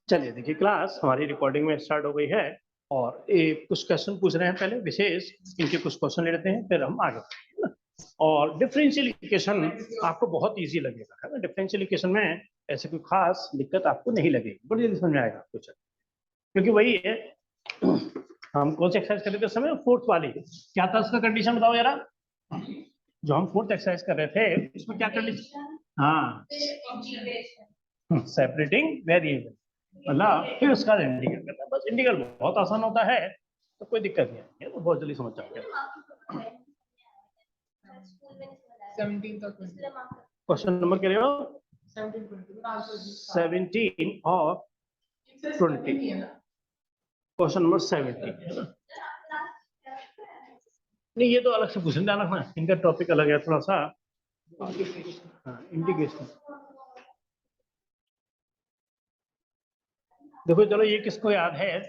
चलिए देखिए, क्लास हमारी रिकॉर्डिंग में स्टार्ट हो गई है और कुछ क्वेश्चन पूछ रहे हैं। पहले विशेष इनके कुछ क्वेश्चन ले लेते हैं, फिर हम आगे बढ़ेंगे ना। और डिफरेंशियल इक्वेशन आपको बहुत इजी लगेगा, है ना। डिफरेंशियल इक्वेशन में ऐसे कोई खास दिक्कत आपको नहीं लगेगी, बड़ी जल्दी समझ में आएगा आपको। क्योंकि वही है, हम कौन सी एक्सरसाइज कर रहे थे उस समय, फोर्थ वाली। क्या था उसका कंडीशन बताओ जरा। जो हम फोर्थ एक्सरसाइज कर रहे थे उसमें क्या कंडीशन? हाँ, सेपरेटिंग वेरिएबल, मतलब फिर उसका इंटीग्रल करना। बस इंटीग्रल बहुत आसान होता है, तो कोई दिक्कत नहीं है, तो बहुत जल्दी समझ जाओगे। 17 क्वेश्चन नंबर कह रहे हो? 17 और 20। क्वेश्चन नंबर 17 नहीं, ये तो अलग से पूछने जाना ना, इनका टॉपिक अलग है थोड़ा सा। इंटीग्रेशन। देखो चलो, ये किसको याद है?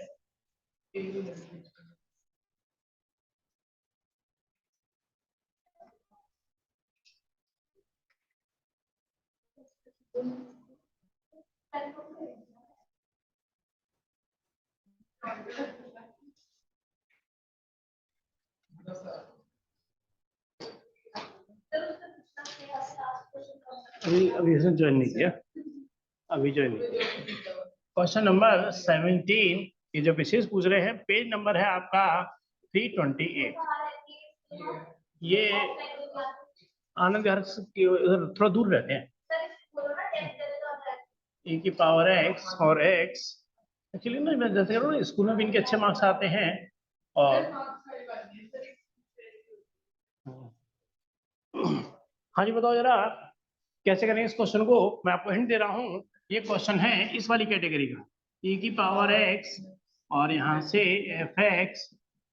अभी इसने ज्वाइन नहीं किया, अभी ज्वाइन नहीं किया। क्वेश्चन नंबर 17 ये जो विशेष पूछ रहे हैं, पेज नंबर है आपका 328। ये आनंद विहार उधर थोड़ा दूर रहते हैं। e की पावर x और x एक्चुअली ना, मैं जैसे कह रहा हूँ, स्कूल में भी इनके अच्छे मार्क्स आते हैं। और हाँ जी, बताओ जरा कैसे करेंगे इस क्वेश्चन को। मैं आपको हिंट दे रहा हूँ, ये क्वेश्चन है इस वाली कैटेगरी का। e की पावर x और यहाँ से fx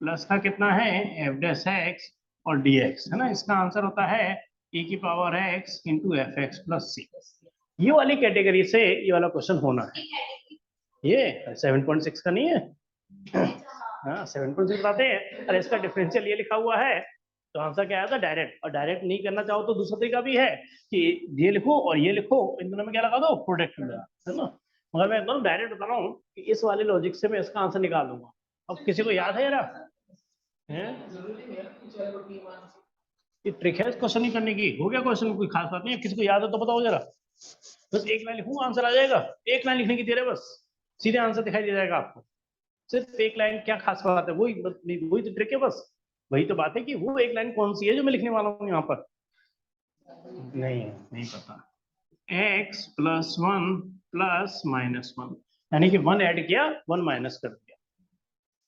प्लस का कितना है f डैश x और dx, है ना। इसका आंसर होता है e की power x into F X plus C. ये वाली कैटेगरी से ये वाला क्वेश्चन होना है। ये 7.6 का नहीं है? हाँ, 7.6 बताते हैं। अरे इसका डिफरेंशियल ये लिखा हुआ है, तो आंसर क्या आया था? डायरेक्ट। और डायरेक्ट नहीं करना चाहो तो दूसरा तरीका भी है कि ये लिखो और ये लिखो, इन दोनों में क्या लगा दो? प्रोडक्ट लगा, है ना। मगर मैं एकदम डायरेक्ट बता रहा हूँ कि इस वाले लॉजिक से मैं इसका आंसर निकाल दूंगा। अब किसी को याद है यार? ये ट्रिक है इस क्वेश्चन ही करने की। हो गया क्वेश्चन, कोई खास बात नहीं है। किसी को याद है तो बताओ जरा। बस एक लाइन लिखूंगा, आंसर आ जाएगा। एक लाइन लिखने की देर है, बस सीधे आंसर दिखाई दे जाएगा आपको। सिर्फ एक लाइन, क्या खास बात है? वही तो ट्रिक है बस। वही तो बात है कि वो एक लाइन कौन सी है जो मैं लिखने वाला हूँ यहाँ पर। नहीं पता। x प्लस 1 प्लस माइनस 1, यानी कि 1 ऐड किया, 1 माइनस कर दिया।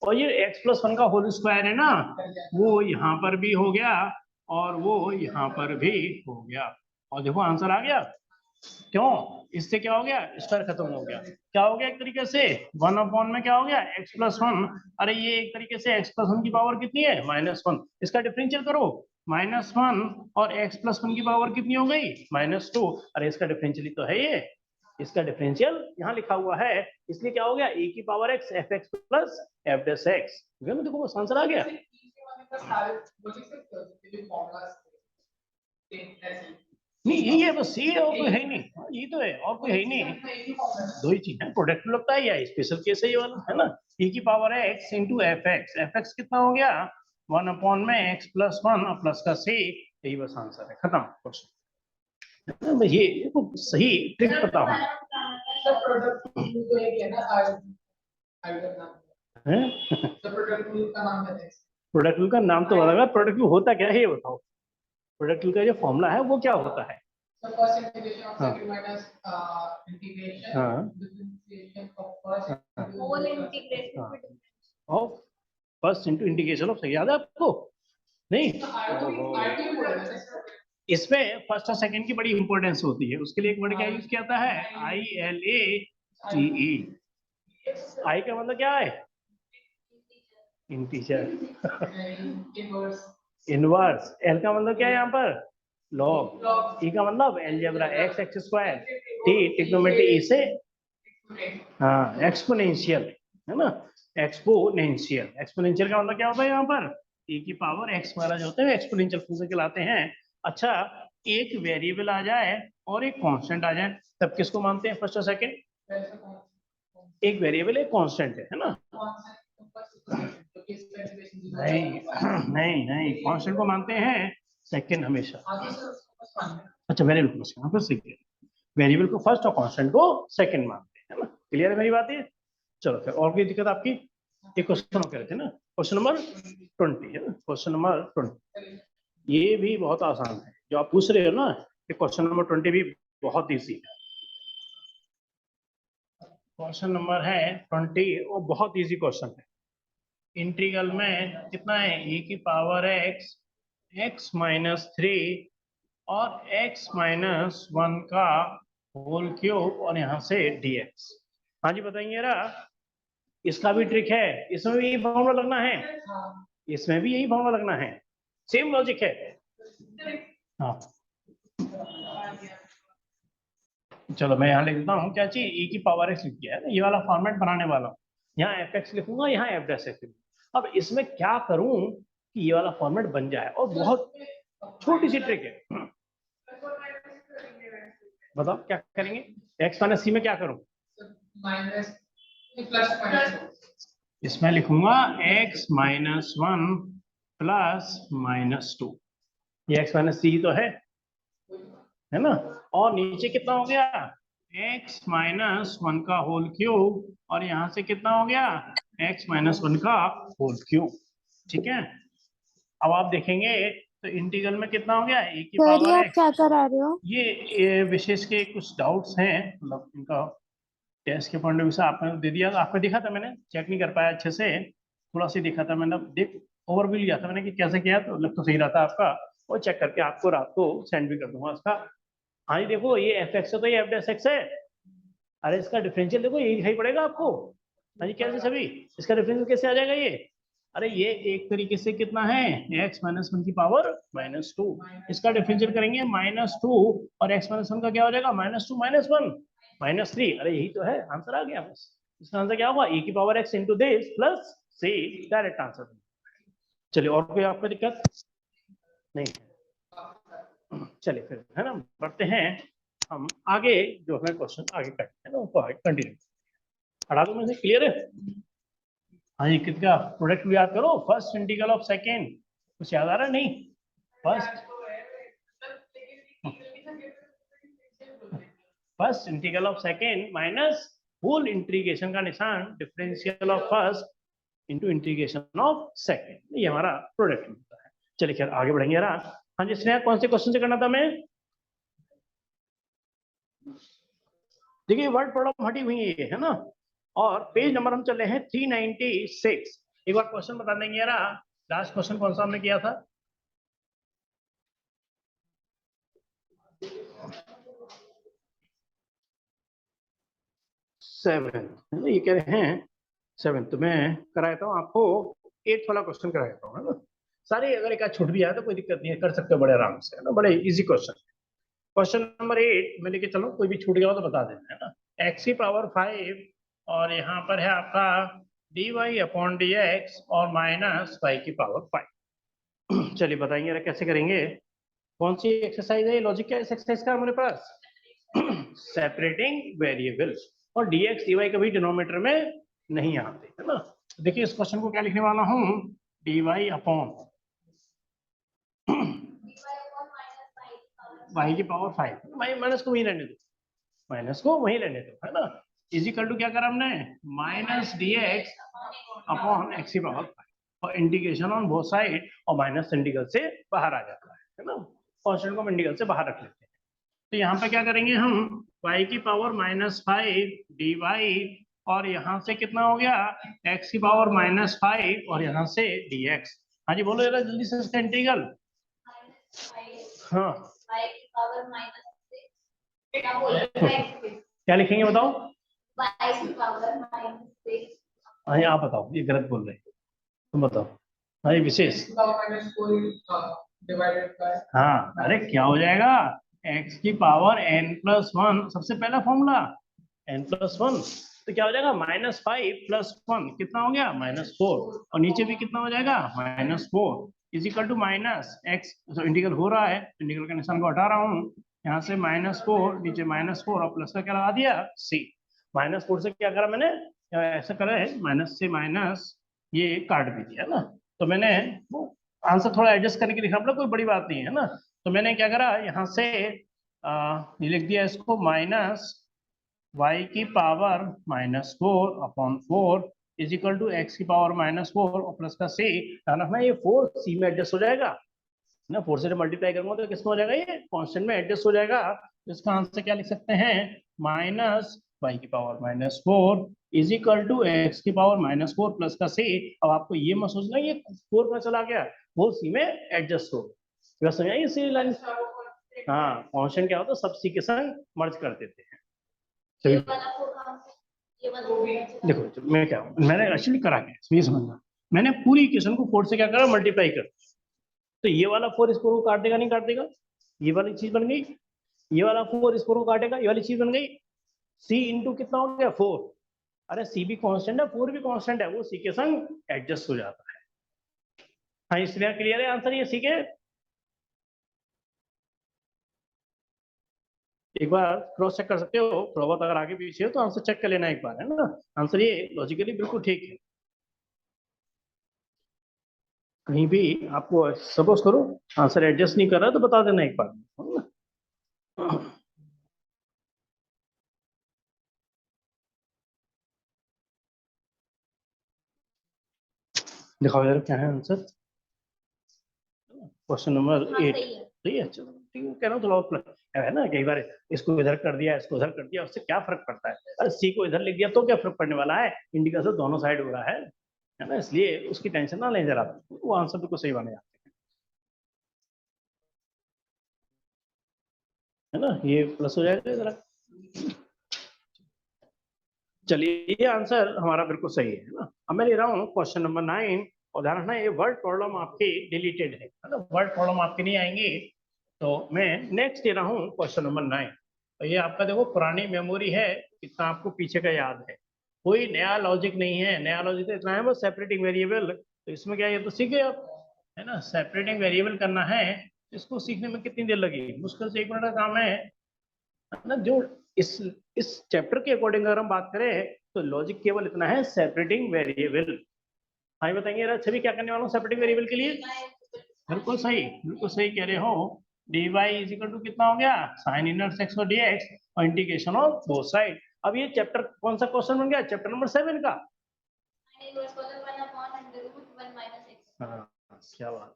और ये x प्लस 1 का होल स्क्वायर है ना, वो यहाँ पर भी हो गया और वो यहाँ पर भी हो गया। और देखो आंसर आ गया। क्यों? इससे क्या हो गया? स्क्वायर खत्म हो गया। क्या हो गया? एक तरीके से 1 अपॉन में क्या हो गया? x plus 1। अरे ये एक तरीके से x प्लस 1 की पावर कितनी है? -1। इसका डिफरेंशियल करो, -1 और x प्लस 1 की पावर कितनी हो गई? -2। अरे इसका डिफरेंशियल तो है ये, इसका डिफरेंशियल यहाँ लिखा हुआ है। इसलिए क्या हो गया? e की power x F X plus F dash x. देखो बस आंसर आ गया। नहीं यही है बस, ये और कोई है ही नहीं। ये तो है, और कोई है ही नहीं। दो ही चीज है, प्रोडक्ट लगता है या स्पेशल केस है ये वाला, है ना। e की पावर है x into F x. F x कितना हो गया? 1 अपॉन में x प्लस 1 और प्लस का c। यही बस आंसर है, खत्म क्वेश्चन। ये तो सही ट्रिक पता हो। प्रोडक्ट रूल का नाम तो बताओ, प्रोडक्ट रूल होता क्या है ये बताओ। प्रोडक्ट रूल का जो फॉर्मूला है वो क्या होता है? फर्स्ट इंटू इंटीग्रेशन ऑफ, याद है आपको? नहीं, इसमें फर्स्ट और सेकंड की बड़ी इंपॉर्टेंस होती है। उसके लिए एक वर्ड क्या यूज किया जाता है? ILATE। आई का मतलब क्या है? इंटीजर। इनवर्स। एल का मतलब क्या है यहाँ पर? लॉग। ई का मतलब algebra, X X square. T trigonometry, E से हाँ एक्सपोनेंशियल, है ना। एक्सपोनेंशियल, एक्सपोनेंशियल का मतलब क्या होता है यहाँ पर? e की पावर x वाला जो होता है एक्सपोनेंशियल फंक्शन कहलाते हैं। अच्छा, एक वेरिएबल आ जाए और एक कांस्टेंट आ जाए, तब किसको मानते हैं, फर्स्ट और सेकंड? एक वेरिएबल एक कांस्टेंट है ना? नहीं नहीं नहीं, कांस्टेंट को मानते हैं सेकंड हमेशा। अच्छा, वेरिएबल को फिर सेकंड, वेरिएबल को फर्स्ट और कांस्टेंट को सेकंड मानते हैं, है ना? क्लियर है मेरी बात ये? चलो फिर और कोई दिक्कत आपकी? एक क्वेश्चन और कह रहे थे ना, क्वेश्चन नंबर 20 है ना, क्वेश्चन नंबर 20। ये भी बहुत आसान है जो आप पूछ रहे हो ना, ये क्वेश्चन नंबर 20 भी बहुत ईजी है। क्वेश्चन नंबर है 20 और बहुत इजी क्वेश्चन है। इंटीग्रल में कितना है, e की पावर x, x माइनस 3 और x माइनस 1 का होल क्यूब और यहाँ से dx। हाँ जी बताइए जरा, इसका भी ट्रिक है, इसमें भी यही फॉर्मूला लगना है, इसमें भी यही फॉर्मूला लगना है, सेम लॉजिक है। हाँ चलो मैं यहाँ लिख देता हूँ, क्या चाहिए, e की पावर x लिख दिया है ना, ये वाला फॉर्मेट बनाने वाला हूँ। यहाँ fx लिखूंगा, यहाँ f डैश x लिखूंगा। अब इसमें क्या करूं कि ये वाला फॉर्मेट बन जाए, और बहुत छोटी सी ट्रिक है। बताओ क्या करेंगे, x माइनस सी में क्या करूं, इसमें लिखूंगा x माइनस 1 प्लस माइनस 2, ये x माइनस सी तो है ना, और नीचे कितना हो गया, x माइनस 1 का होल क्यूब और यहाँ से कितना हो गया, x माइनस 1 का होल क्यूब। ठीक है, अब आप देखेंगे तो इंटीग्रल में कितना हो गया, e की पावर आप x। क्या करा रहे हो? ये विशेष के कुछ डाउट्स हैं, मतलब इनका टेस्ट के पॉइंट ऑफ व्यू से आपने दे दिया, आपको दिखा था, मैंने चेक नहीं कर पाया अच्छे से, थोड़ा सा दिखा था मैंने, देख ओवरव्यू लिया था मैंने कि कैसे किया, तो लग तो सही रहा था आपका, वो चेक करके आपको रात को सेंड भी कर दूंगा उसका। हाँ जी देखो, ये एफ एक्स है तो ये एफ डैश एक्स है, अरे इसका डिफरेंशियल देखो यही दिखाई पड़ेगा आपको। हाँ जी कैसे सभी, इसका डिफरेंशियल कैसे आ जाएगा ये, अरे ये एक तरीके से कितना है, x माइनस 1 की पावर माइनस 2, इसका डिफरेंशियल करेंगे -2 और x माइनस 1 का क्या हो जाएगा, -2 -1 -3, अरे यही तो है आंसर आ गया बस। इसका आंसर क्या होगा, e की power x into this plus c, direct answer. चलिए और कोई आपको दिक्कत नहीं है, चलिए फिर है ना, बढ़ते हैं हम आगे, जो हमें क्वेश्चन आगे करते हैं ना उसको आगे कंटिन्यू। 18 में से क्लियर है? हाँ जी, कितना प्रोडक्ट भी याद करो, फर्स्ट इंटीग्रल ऑफ सेकेंड, कुछ याद आ रहा है? नहीं, first integral of second minus whole integration का निशान differential of first into integration of second, ये हमारा प्रोडक्ट होता है। चलिए खैर आगे बढ़ेंगे यार। हाँ जी स्नेहा, कौन से क्वेश्चन से करना था मैं, देखिए वर्ड प्रॉब्लम हटी हुई है ना, और पेज नंबर हम चल रहे हैं 396। एक बार क्वेश्चन बता देंगे यार, लास्ट क्वेश्चन कौन सा हमने किया था, 7, ये कह रहे हैं 7, तो मैं कराता हूँ आपको 8 वाला क्वेश्चन कराता हूँ, है ना? सारे अगर एक आध छूट भी आए तो कोई दिक्कत नहीं है, कर सकते हो बड़े आराम से, है ना, बड़े इजी क्वेश्चन। क्वेश्चन नंबर 8 में लेके चलो, कोई भी छूट गया हो तो बता देना, है ना। x की पावर 5 और यहाँ पर है आपका dy अपॉन dx और माइनस y की पावर 5। चलिए बताएंगे कैसे करेंगे, कौन सी एक्सरसाइज है, लॉजिक क्या है इस एक्सरसाइज का हमारे पास, सेपरेटिंग वेरिएबल्स, और dx dy कभी डिनोमिनेटर में नहीं आते, है ना। देखिए इस क्वेश्चन को क्या लिखने वाला हूँ, dy अपॉन y की पावर 5, माइनस को वहीं रहने दो, माइनस को वहीं रहने दो, है ना। इजिकल टू क्या करा हमने, माइनस dx अपॉन x की पावर 5, और इंटीग्रेशन ऑन बोथ साइड, और माइनस इंटीग्रल से बाहर आ जाता है ना, कांस्टेंट को हम इंटीग्रल से बाहर रख लेते हैं। तो यहाँ पे क्या करेंगे हम, y की पावर -5 dy, और यहाँ से कितना हो गया, x की पावर -5 और यहाँ से dx। हाँ जी बोलो जरा जल्दी से इसका इंटीग्रल। हाँ क्या लिखेंगे बताओ, हाँ आप बताओ, ये गलत बोल रहे तुम बताओ। हाँ ये विशेष, हाँ अरे क्या हो जाएगा, x की पावर n+1, सबसे पहला फॉर्मूला n+1, तो क्या हो जाएगा -5 + 1 कितना हो गया, -4, और नीचे भी कितना हो जाएगा, -4, is equal to minus x, तो इंटीग्रल हो रहा है, इंटीग्रल का निशान को हटा रहा हूँ, यहाँ से -4 नीचे -4 और प्लस का क्या लगा दिया c। -4 से क्या करा मैंने, ऐसा करा है माइनस से माइनस ये काट भी दिया ना, तो मैंने वो आंसर थोड़ा एडजस्ट करने के लिए लिखा, कोई बड़ी बात नहीं है ना। तो मैंने क्या करा यहाँ से ये लिख दिया इसको माइनस y की power -4/4 is equal to x की पावर -4 और प्लस का c, ना ये 4 c में एडजस्ट हो जाएगा ना, 4 से मल्टीप्लाई करूंगा तो किसमें हो जाएगा, ये कांस्टेंट में एडजस्ट हो जाएगा। तो इसका आंसर क्या लिख सकते हैं, माइनस y की power -4 is equal to x की पावर -4 प्लस का c। अब आपको ये मत सोचना ये 4 में चला गया, 4 c में एडजस्ट हो, समझाइए सी लाइन। हाँ, कांस्टेंट क्या होता है, सब c के संग मर्ज कर देते हैं। देखो मैं क्या, मैंने एक्चुअली करा क्या ये समझना, मैंने पूरी इक्वेशन को 4 से क्या करा, मल्टीप्लाई कर, तो ये वाला 4 इस 4 को काट देगा, नहीं काट देगा, ये वाली चीज बन गई, ये वाला 4 इस 4 को काटेगा, ये वाली चीज बन गई, c इंटू कितना हो गया 4, अरे c भी कांस्टेंट है 4 भी कांस्टेंट है, वो c के संग एडजस्ट हो जाता है। हाँ इसलिए क्लियर है आंसर ये c के। एक बार क्रॉस चेक कर सकते हो, थोड़ा बहुत अगर आगे पीछे हो तो आंसर चेक कर लेना एक बार, है ना। आंसर ये लॉजिकली बिल्कुल ठीक है, कहीं भी आपको सपोज करो आंसर एडजस्ट नहीं कर रहा तो बता देना एक बार, है ना। दिखाओ यार क्या है आंसर, क्वेश्चन नंबर 8 सही है, चलो ठीक है, कह रहा हूँ थोड़ा और है ना, कई बार इसको इधर कर दिया इसको उधर कर दिया, उससे क्या फर्क पड़ता है, अरे सी को इधर लिख दिया तो क्या फर्क पड़ने वाला है, इंडिकेटर से दोनों साइड हो रहा है ना, इसलिए उसकी टेंशन ना लें जरा, वो आंसर बिल्कुल सही बने जाते हैं, है ना, ये प्लस हो जाएगा जरा। चलिए ये आंसर हमारा बिल्कुल सही है ना। अब मैं ले रहा हूँ क्वेश्चन नंबर 9, और ध्यान रखना ये वर्ड प्रॉब्लम आपकी डिलीटेड है ना, वर्ड प्रॉब्लम आपकी नहीं आएंगी। तो मैं नेक्स्ट दे रहा हूँ क्वेश्चन नंबर 9, तो ये आपका देखो पुरानी मेमोरी है, इतना आपको पीछे का याद है, कोई नया लॉजिक नहीं है, नया लॉजिक तो इतना है बस सेपरेटिंग वेरिएबल, तो इसमें क्या है, ये तो सीखे आप, है ना, सेपरेटिंग वेरिएबल करना है, इसको सीखने में कितनी देर लगी, मुश्किल से 1 मिनट का काम है ना। जो इस इस चैप्टर के अकॉर्डिंग अगर हम बात करें तो लॉजिक केवल इतना है, सेपरेटिंग वेरिएबल। हाँ बताएंगे यार, छवि क्या करने वाला हूँ सेपरेटिंग वेरिएबल के लिए, बिल्कुल सही कह रहे हो, dy इज इक्वल टू कितना हो गया, साइन इनवर्स x और dx और इंटीग्रेशन ऑफ बोथ साइड। अब ये चैप्टर कौन सा क्वेश्चन बन गया, चैप्टर नंबर 7 का। हाँ क्या बात,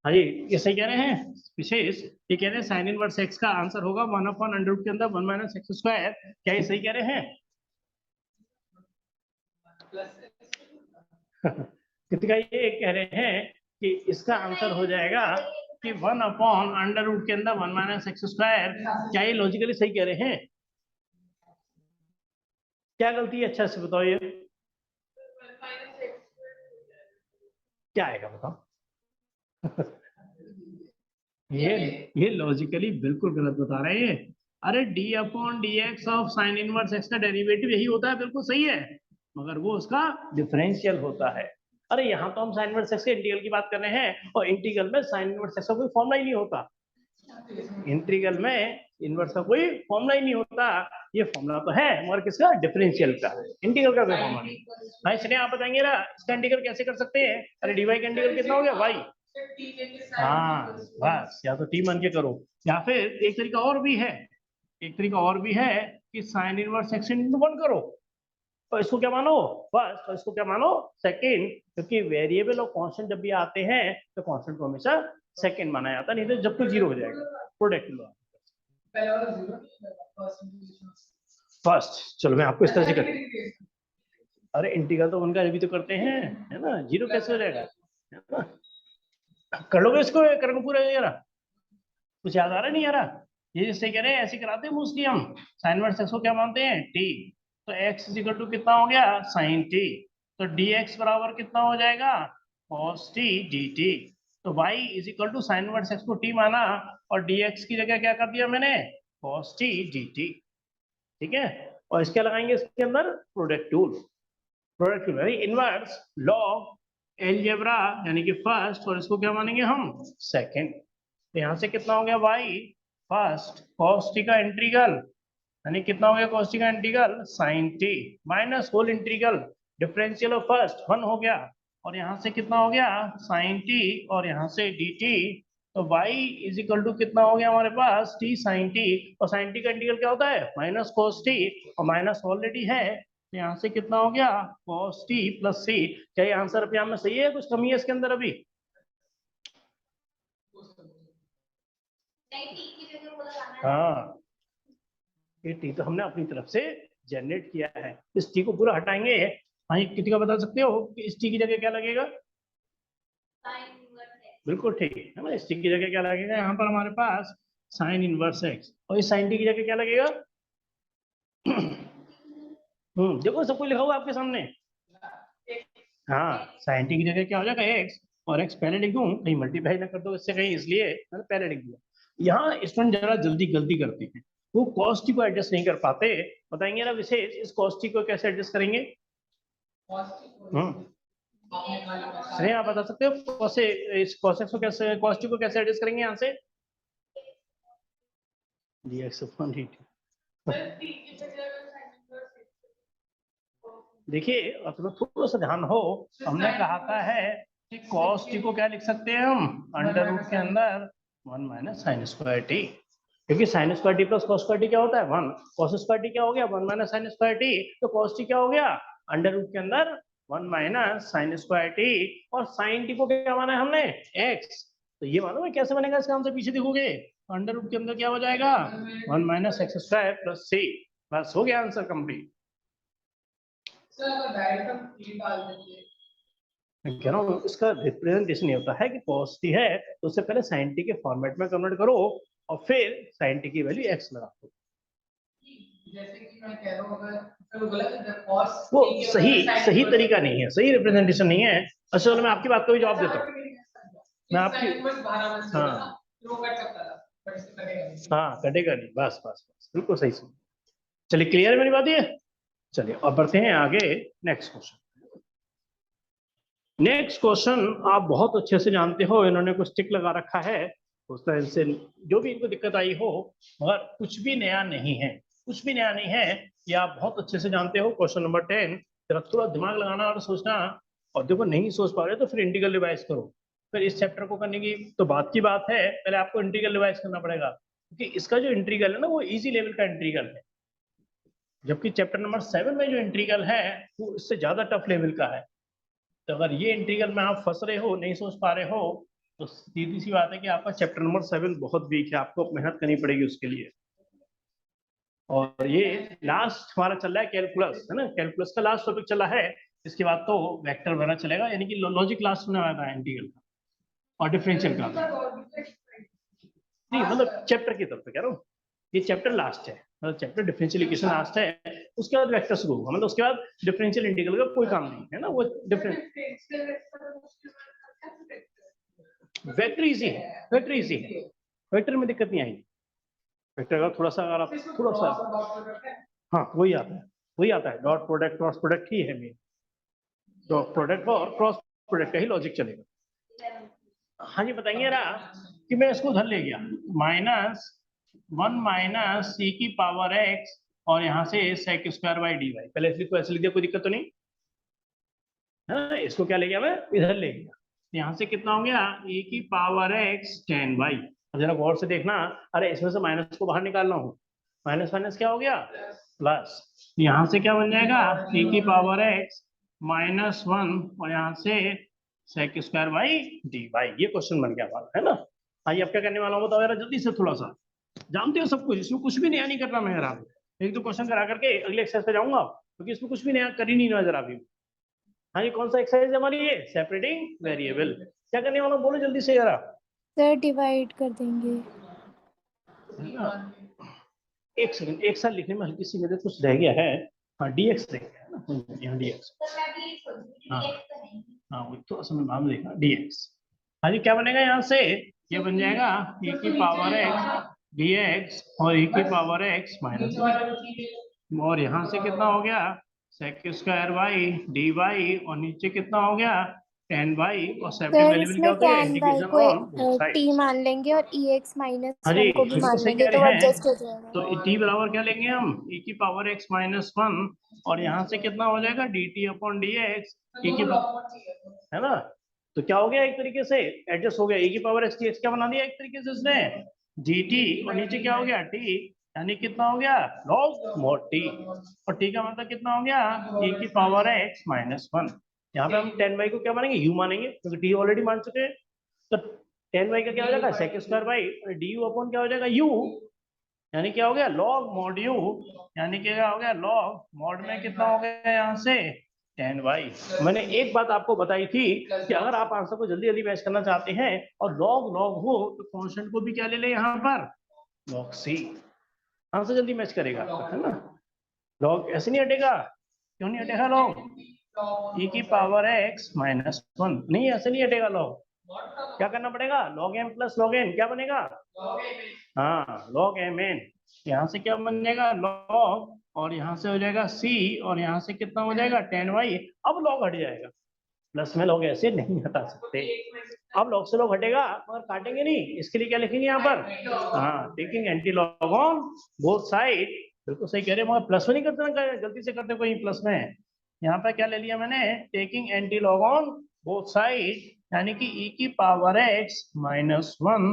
हाँ जी ये सही कह रहे हैं विशेष, ये कह रहे हैं साइन इनवर्स x का आंसर होगा 1/√, के अंदर 1 माइनस एक्स स्क्वायर, क्या ये सही कह रहे हैं। कितना ये कह रहे हैं कि इसका आंसर हो जाएगा कि 1/√, के अंदर 1 माइनस एक्स स्क्वायर, क्या ये लॉजिकली सही कह रहे हैं, क्या गलती है, अच्छा से बताओ ये क्या आएगा बताओ। ये लॉजिकली बिल्कुल गलत बता रहे हैं, अरे d/dx of sine inverse x का डेरिवेटिव यही होता है, बिल्कुल सही है, मगर वो उसका डिफरेंशियल होता है। अरे यहाँ तो हम साइन इनवर्स x के इंटीग्रल की बात कर रहे हैं, और इंटीग्रल में साइन इनवर्स x का कोई फॉर्मूला ही नहीं होता, इंटीग्रल में इनवर्स का कोई फॉर्मूला ही नहीं होता, ये फॉर्मूला तो है मगर किसका, डिफरेंशियल का, इंटीग्रल का कोई फॉर्मूला नहीं। हाँ इसलिए आप बताएंगे ना इसका इंटीग्रल कैसे कर सकते हैं, अरे dy का इंटीग्रल कितना हो गया y, हाँ बस, या तो t मान के करो, या फिर एक तरीका और भी है, एक तरीका और भी है कि साइन इनवर्स x इंटू 1 करो, तो इसको क्या मानो फर्स्ट, तो इसको क्या मानो सेकंड, क्योंकि वेरिएबल और कांस्टेंट जब भी आते हैं तो कांस्टेंट को हमेशा सेकंड माना जाता, नहीं तो जब तक जीरो हो जाएगा प्रोडक्ट लो फर्स्ट। चलो मैं आपको इस तरह से कर, अरे इंटीग्रल तो उनका भी तो करते हैं, है ना, जीरो कैसे हो जाएगा, है ना? कर लोगे इसको, कर पूरा यार, कुछ याद आ रहा नहीं आ रहा, ये जिससे कह रहे हैं ऐसे कराते हैं मोस्टली हम, साइन वर्स एक्स को क्या मानते हैं टी, तो x इज इक्वल टू कितना हो गया साइन टी, तो dx बराबर कितना हो जाएगा cos t dt, तो y is equal to sine inverse x को t माना और dx की जगह क्या कर दिया मैंने cos t dt, ठीक है, और इसके लगाएंगे इसके अंदर product tool, inverse log algebra यानी कि फर्स्ट, और इसको क्या मानेंगे हम सेकंड। तो यहाँ से कितना हो गया y फर्स्ट cos t का इंटीग्रल, यानी कितना हो गया cos t का इंटीग्रल sin t माइनस whole integral differential of first 1 हो गया, और यहाँ से कितना हो गया sin t और यहाँ से dt। तो y इज इक्वल टू कितना हो गया हमारे पास t sin t, और sin t का इंटीग्रल क्या होता है माइनस cos t, और माइनस ऑलरेडी है, तो यहाँ से कितना हो गया cos t प्लस c। क्या ये आंसर अपने आप में सही है, कुछ कमी है इसके अंदर अभी? हाँ, ये टी तो हमने अपनी तरफ से जनरेट किया है, इस टी को पूरा हटाएंगे। हाँ, ये किसी का बता सकते हो कि इस टी की जगह क्या लगेगा? बिल्कुल ठीक है ना, इस टी की जगह क्या लगेगा यहाँ पर हमारे पास साइन इनवर्स एक्स, और इस साइन टी की जगह क्या लगेगा? देखो सब कुछ लिखा हुआ आपके सामने। हाँ, साइन टी की जगह क्या हो जाएगा एक्स, और एक्स पहले लिख दूं कहीं मल्टीप्लाई ना कर दो इससे कहीं, इसलिए मैंने पहले लिख दिया। यहाँ स्टूडेंट जरा जल्दी गलती करते हैं, वो कॉस टी को एडजस्ट नहीं कर पाते। बताएंगे ना विशेष, इस कॉस टी को कैसे एडजस्ट करेंगे? श्रेया आप बता सकते हो कौसे इस कॉसेक्स को कैसे, कॉस टी को कैसे एडजस्ट करेंगे यहाँ से? dx upon dt। देखिए अब तुम्हें थोड़ा सा ध्यान हो, हमने कहा था है कि cos t को क्या लिख सकते हैं हम अंडर रूट के अंदर 1 माइनस साइन स्क्वायर टी, क्योंकि sine square T plus cos square T क्या होता है 1, कॉस स्क्वायर टी क्या हो गया 1 माइनस साइन स्क्वायर टी, तो कॉस टी क्या हो गया अंडर रूट के अंदर 1 माइनस साइन स्क्वायर टी, और साइन टी को क्या माना है हमने x। तो ये मानो कैसे बनेगा इसका आंसर पीछे देखोगे, अंडर रूट के अंदर क्या हो जाएगा 1 माइनस एक्स स्क्वायर प्लस सी, बस हो गया आंसर कंप्लीट। मैं कह रहा हूँ इसका रिप्रेजेंटेशन ये होता है कि cos t है तो उससे पहले sin t के फॉर्मेट में कन्वर्ट करो और फिर sin t की वैल्यू x लगा दो। जैसे कि मैं कह रहा हूँ अगर वो सही तरीका नहीं है, सही रिप्रेजेंटेशन नहीं है। अच्छा मैं आपकी बात को भी जवाब देता हूँ, मैं आपकी हाँ कटेगा नहीं, बस बस बस बिल्कुल सही सुन। चलिए क्लियर है मेरी बात ये, चलिए अब बढ़ते हैं आगे। नेक्स्ट क्वेश्चन, नेक्स्ट क्वेश्चन आप बहुत अच्छे से जानते हो, इन्होंने कुछ टिक लगा रखा है उस तरह से, जो भी इनको दिक्कत आई हो, मगर कुछ भी नया नहीं है, कुछ भी नया नहीं है, ये आप बहुत अच्छे से जानते हो। क्वेश्चन नंबर 10, जरा थोड़ा दिमाग लगाना और सोचना, और देखो नहीं सोच पा रहे तो फिर इंटीग्रल रिवाइज करो। फिर इस चैप्टर को करने की तो बात की बात है, पहले आपको इंटीग्रल रिवाइज करना पड़ेगा, क्योंकि इसका जो इंटीग्रल है ना वो इजी लेवल का इंटीग्रल है, जबकि चैप्टर नंबर 7 में जो इंटीग्रल है वो इससे ज्यादा टफ लेवल का है। तो अगर ये इंटीग्रल में आप फंस रहे हो, नहीं सोच पा रहे हो, तो सीधी सी बात है कि आपका चैप्टर नंबर 7 बहुत वीक है, आपको मेहनत करनी पड़ेगी उसके लिए। और ये लास्ट हमारा चल रहा है कैलकुलस, है ना, कैलकुलस का लास्ट टॉपिक चला है, इसके बाद तो वेक्टर वगैरह चलेगा, यानी कि लॉजिक लास्ट होने वाला है इंटीग्रल का और डिफरेंशियल का। नहीं मतलब चैप्टर की तरफ कह रहा हूँ, ये चैप्टर लास्ट है, मतलब चैप्टर डिफरेंशियल इक्वेशन लास्ट है, उसके बाद वेक्टर शुरू होगा, मतलब उसके बाद डिफरेंशियल इंटीग्रल का कोई काम नहीं है ना, वो डिफरेंट वेक्टर इजी है, वेक्टर इजी है, वेक्टर में दिक्कत नहीं आएगी। वेक्टर का थोड़ा सा अगर आप थोड़ा सा, हाँ वही आता है, वही आता है, डॉट प्रोडक्ट क्रॉस प्रोडक्ट ही है मेन, डॉट प्रोडक्ट और क्रॉस प्रोडक्ट का ही लॉजिक चलेगा। हाँ जी बताइए ना कि मैं इसको उधर ले गया -1 माइनस सी की पावर एक्स, और यहाँ से sec square by d y, पहले इसको ऐसे लिख दिया, कोई दिक्कत तो नहीं है। इसको क्या ले गया मैं इधर ले गया, यहाँ से कितना हो गया e की पावर x tan y। अब जरा गौर से देखना, अरे इसमें से माइनस को बाहर निकालना हूँ, माइनस माइनस क्या हो गया प्लस, यहाँ से क्या बन जाएगा e की पावर x -1, और यहाँ से sec square by d y, ये क्वेश्चन बन गया हमारा, है ना। आइए अब क्या करने वाला हूँ बताओ जरा जल्दी से, थोड़ा सा जानते हो सब कुछ, इसमें कुछ भी नया नहीं करना मैं जरा, एक दो क्वेश्चन करा करके अगले एक्सरसाइज पे जाऊंगा, क्योंकि इसमें कुछ भी नया कर ही नहीं रहा जरा भी। हाँ ये कौन सा एक्सरसाइज है हमारी, ये सेपरेटिंग वेरिएबल, क्या करने वाला बोलो जल्दी से जरा। सर डिवाइड कर देंगे। एक सेकंड, एक साथ लिखने में हल्की सी मेरे कुछ रह गया है, हाँ dx रह गया है ना, यहाँ dx, हाँ वो तो असल में नाम देखना dx। हाँ जी क्या बनेगा यहाँ से, ये बन जाएगा e की पावर x dx और e की पावर x माइनस, और यहाँ से कितना हो गया sec square y d y, और नीचे कितना हो गया 10 y और सेफ्टी सर वेरिएबल क्या इसमें होता है, tan y इंटीग्रेशन को ऑन बोथ साइड। t मान लेंगे और ex हाँ माइनस जी 1 को भी बिल्कुल मान सही लेंगे कह तो रहे हैं। एडजस्ट हो जाएगा। तो t बराबर क्या लेंगे हम, e की पावर x माइनस 1 और यहाँ से कितना हो जाएगा dt अपॉन dx e की है ना। तो क्या हो गया, एक तरीके से एडजस्ट हो गया, e की पावर x dx क्या बना दिया एक तरीके से इसने dt, और नीचे क्या हो गया t, यानी कितना हो गया log mod t, और t का मतलब कितना हो गया e की पावर x माइनस 1। यहाँ पे हम 10y को क्या मानेंगे, u मानेंगे क्योंकि t ऑलरेडी मान चुके हैं। तो 10y का क्या हो जाएगा sec square by du upon क्या हो जाएगा u, यानी क्या हो गया log mod u, यानी क्या हो गया log mod में कितना हो गया यहाँ से 10y। मैंने एक बात आपको बताई थी कि अगर आप आंसर को जल्दी जल्दी मैच करना चाहते हैं और log log हो तो कांस्टेंट को भी क्या ले ले यहाँ पर log c, आंसर जल्दी मैच करेगा, है ना। log ऐसे नहीं हटेगा, क्यों नहीं हटेगा log, e की पावर x माइनस 1, नहीं ऐसे नहीं हटेगा log, क्या करना पड़ेगा log m plus log n, क्या बनेगा हाँ log mn, यहाँ से क्या बन जाएगा log, और यहाँ से हो जाएगा c, और यहाँ से कितना हो जाएगा 10y। अब log हट जाएगा, प्लस में log ऐसे नहीं हटा सकते, अब log से log हटेगा मगर काटेंगे नहीं, इसके लिए क्या लिखेंगे यहाँ पर, हाँ taking anti log on both side, बिल्कुल सही कह रहे हैं, मगर प्लस में नहीं करते ना, गलती से करते कोई प्लस में। यहाँ पर क्या ले लिया मैंने, taking anti log on both side, यानी कि e की power x minus 1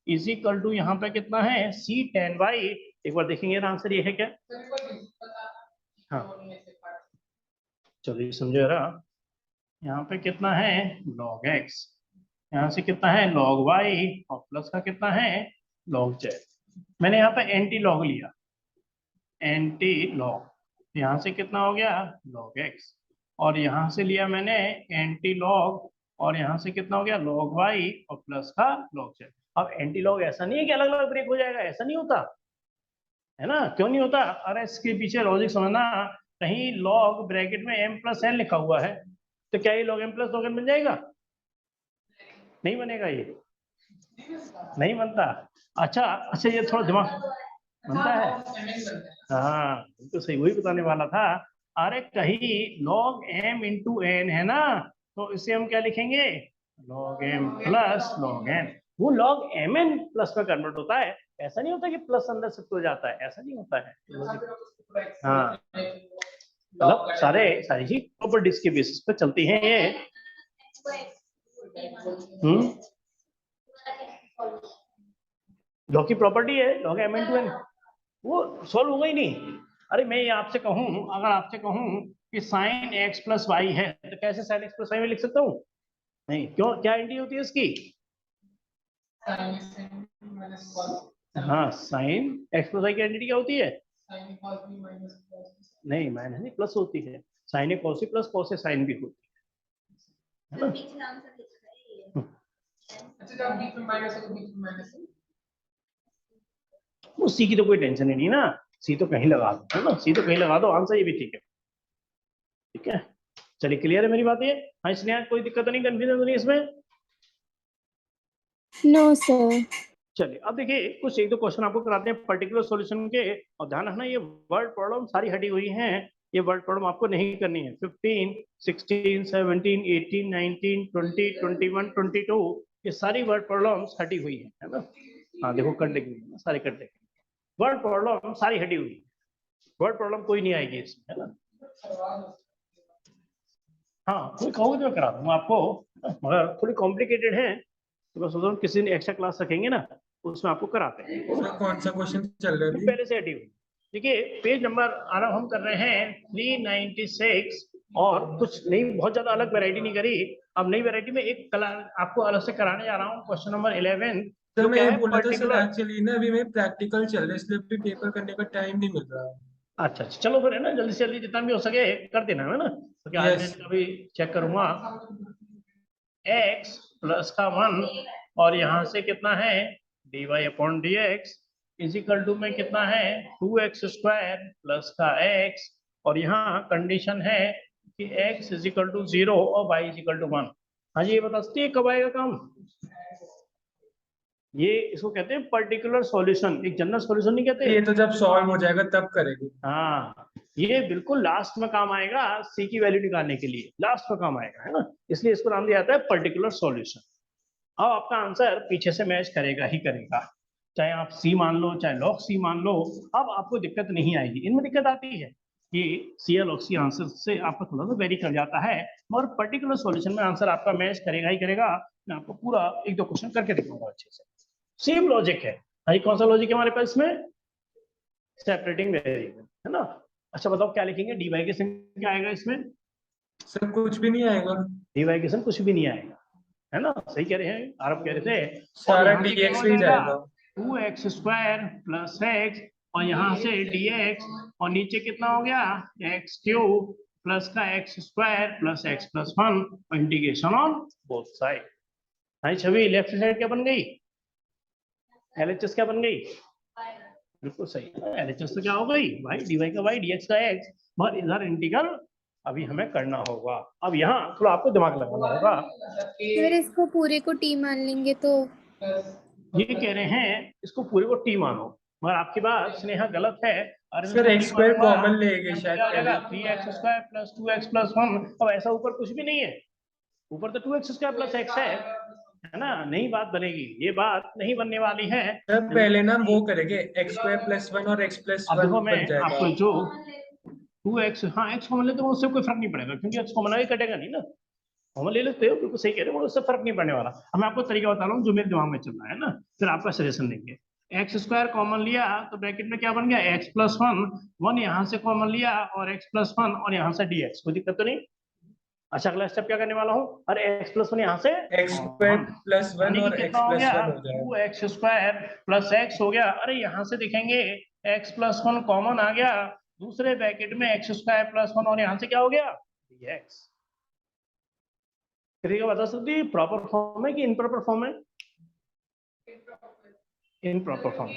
is equal to यहाँ पे कितना है c 10y। एक बार देखेंगे आंसर ये है क्या, हाँ चलो ये समझो जरा, यहाँ पे कितना है log x, यहाँ से कितना है log y, और प्लस का कितना है log z। मैंने यहाँ पे एंटी लॉग लिया, एंटी लॉग, यहाँ से कितना हो गया log x, और यहाँ से लिया मैंने एंटी लॉग, और यहाँ से कितना हो गया log y, और प्लस का log z। अब एंटी लॉग ऐसा नहीं है कि अलग अलग ब्रेक हो जाएगा, ऐसा नहीं होता है ना, क्यों नहीं होता, अरे इसके पीछे लॉजिक समझना, कहीं log ब्रैकेट में m प्लस n लिखा हुआ है, तो क्या ये log m plus log n बन जाएगा, नहीं बनेगा, ये नहीं बनता। अच्छा अच्छा, ये थोड़ा दिमाग बनता है, हाँ तो सही वही बताने वाला था। अरे कहीं log m इंटू एन है ना, तो इसे हम क्या लिखेंगे log m plus log n, वो log mn प्लस में कन्वर्ट होता है, ऐसा नहीं होता कि प्लस अंदर से हो जाता है, ऐसा नहीं होता है। हाँ मतलब सारी ही प्रॉपर्टीज के बेसिस पे चलती हैं ये। लॉग की प्रॉपर्टी है log m इंटू एन, वो सॉल्व होगा ही नहीं। अरे मैं ये आपसे कहूं, अगर आपसे कहूं कि साइन एक्स प्लस वाई है, तो कैसे साइन एक्स प्लस वाई में लिख सकता हूँ, नहीं क्यों, क्या आइडेंटिटी होती है इसकी, हाँ साइन एक्स प्लस वाई की आइडेंटिटी क्या होती है, नहीं माइनस नहीं प्लस होती है, sign A cos plus cos A sign भी होती है ना? वो सी की तो कोई टेंशन ही नहीं ना, सी तो कहीं लगा दो, है ना, सी तो कहीं लगा दो, आंसर ये भी ठीक है, ठीक है। चलिए क्लियर है मेरी बात ये, हाँ इसलिए कोई दिक्कत नहीं, कंफ्यूजन तो नहीं इसमें। No sir. चलिए अब देखिए कुछ एक दो क्वेश्चन आपको कराते हैं पर्टिकुलर सॉल्यूशन के, और ध्यान रखना ये वर्ड प्रॉब्लम सारी हटी हुई हैं, ये वर्ड प्रॉब्लम आपको नहीं करनी है। 15, 16, 17, 18, 19, 20, 21, 22 ये सारी वर्ड प्रॉब्लम्स हटी हुई है ना। हाँ देखो कर लेंगे सारे कर लेंगे, वर्ड प्रॉब्लम सारी हटी हुई है, वर्ड प्रॉब्लम कोई नहीं आएगी इसमें, है ना। हाँ कोई कहोगे तो मैं करा दूंगा आपको, मगर थोड़ी कॉम्प्लिकेटेड है, तो मैं सोच रहा हूँ किसी दिन एक्स्ट्रा क्लास रखेंगे ना, उसमें आपको कराते हैं। सर कौन सा क्वेश्चन चल रहा है अभी? पहले से हटी हुई, देखिए पेज नंबर आराम हम कर रहे हैं 396, और कुछ नहीं बहुत ज्यादा अलग वैरायटी नहीं करी। अब नई वैरायटी में एक कलर आपको अलग से कराने जा रहा हूँ, क्वेश्चन नंबर 11। सर जो मैं क्या ये है बोल रहा था सर, पर्टिकुलर, एक्चुअली ना अभी मैं प्रैक्टिकल चल रहा है इसलिए अभी पेपर करने का टाइम नहीं मिल रहा। अच्छा अच्छा चलो फिर है ना, जल्दी से जल्दी जितना भी हो सके कर देना है ना, क्योंकि आज मैं यस अभी चेक करूंगा x प्लस का 1, और यहाँ से कितना है dy upon d x is equal to में कितना है 2x स्क्वायर प्लस का x, और यहाँ कंडीशन है कि x इज इक्वल टू 0 और y इज इक्वल टू 1। हाँ जी ये बता सकती है कब आएगा काम, ये इसको कहते हैं पर्टिकुलर सॉल्यूशन, एक जनरल सॉल्यूशन नहीं कहते। ये तो जब सॉल्व हो जाएगा तब करेंगे। हाँ, ये बिल्कुल लास्ट में काम आएगा, सी की वैल्यू निकालने के लिए लास्ट में काम आएगा, है ना, इसलिए इसको नाम दिया जाता है पर्टिकुलर सॉल्यूशन। अब आपका आंसर पीछे से मैच करेगा ही करेगा, चाहे आप सी मान लो चाहे लॉग सी मान लो। अब आपको दिक्कत नहीं आएगी, इनमें दिक्कत आती है कि सी या लॉग सी आंसर से आपका थोड़ा सा वेरी कर जाता है, और पर्टिकुलर सॉल्यूशन में आंसर आपका मैच करेगा ही करेगा। मैं आपको पूरा एक दो क्वेश्चन करके दिखाऊंगा अच्छे से। सेम लॉजिक है भाई, कौन सा लॉजिक है हमारे पास इसमें, सेपरेटिंग वेरिएबल, है ना। अच्छा बताओ क्या लिखेंगे, डी वाई के सन क्या आएगा इसमें, सर कुछ भी नहीं आएगा, डी वाई के सन कुछ भी नहीं आएगा, है ना, सही कह रहे हैं, आरब कह रहे थे। और सारा यहाँ से क्या dx हो ही जाएगा, जाएगा। 2x² प्लस एक्स, और यहाँ से dx, और नीचे कितना हो गया, x³ प्लस का x² plus x plus 1, integration on both side. भाई छवि लेफ्ट साइड क्या बन गई, LHS क्या बन गई, बिल्कुल सही, LHS तो क्या हो गई भाई, dy का y dx का x, और इधर इंटीग्रल अभी हमें करना होगा। अब यहाँ थोड़ा आपको दिमाग लगाना होगा। अगर इसको पूरे को टी मान लेंगे तो ये कह रहे हैं इसको पूरे को टी मानो, मगर आपकी बात स्नेहा गलत है। अरे सर x² कॉमन लेंगे शायद पहले। 3x² plus 2x plus 1। अब ऐसा ऊपर कुछ भी नहीं है, ऊपर तो 2x² प्लस x है ना, नहीं बात बनेगी, ये बात नहीं बनने वाली है। सर पहले ना वो करेंगे x² प्लस 1 और x प्लस अब 1 देखो मैं बन जाएगा। आपको जो 2x, हाँ x कॉमन लेते हो उससे कोई फर्क नहीं पड़ेगा, क्योंकि x कॉमन आगे कटेगा नहीं ना, कॉमन ले लेते हो, बिल्कुल सही कह रहे हो, उससे फर्क नहीं पड़ने वाला। अब मैं आपको तरीका बता रहा हूँ जो मेरे दिमाग में चल रहा है ना, फिर आपका सजेशन देंगे। x² कॉमन लिया तो ब्रैकेट में क्या बन गया, x प्लस 1 यहाँ से कॉमन लिया, और x प्लस 1 और यहाँ से dx, कोई दिक्कत तो नहीं। अच्छा अगला स्टेप क्या करने वाला हूँ, अरे x प्लस 1 यहाँ से x² प्लस 1 यानी कि और कितना x हो प्लस गया, 1 हो जाएगा। 2x² प्लस x हो गया। अरे यहाँ से देखेंगे x प्लस 1 कॉमन आ गया, दूसरे ब्रैकेट में x² प्लस 1 और यहाँ से क्या हो गया, dx। तरीका बता सकती है प्रॉपर फॉर्म है कि इनप्रॉपर फॉर्म है, इनप्रॉपर फॉर्म,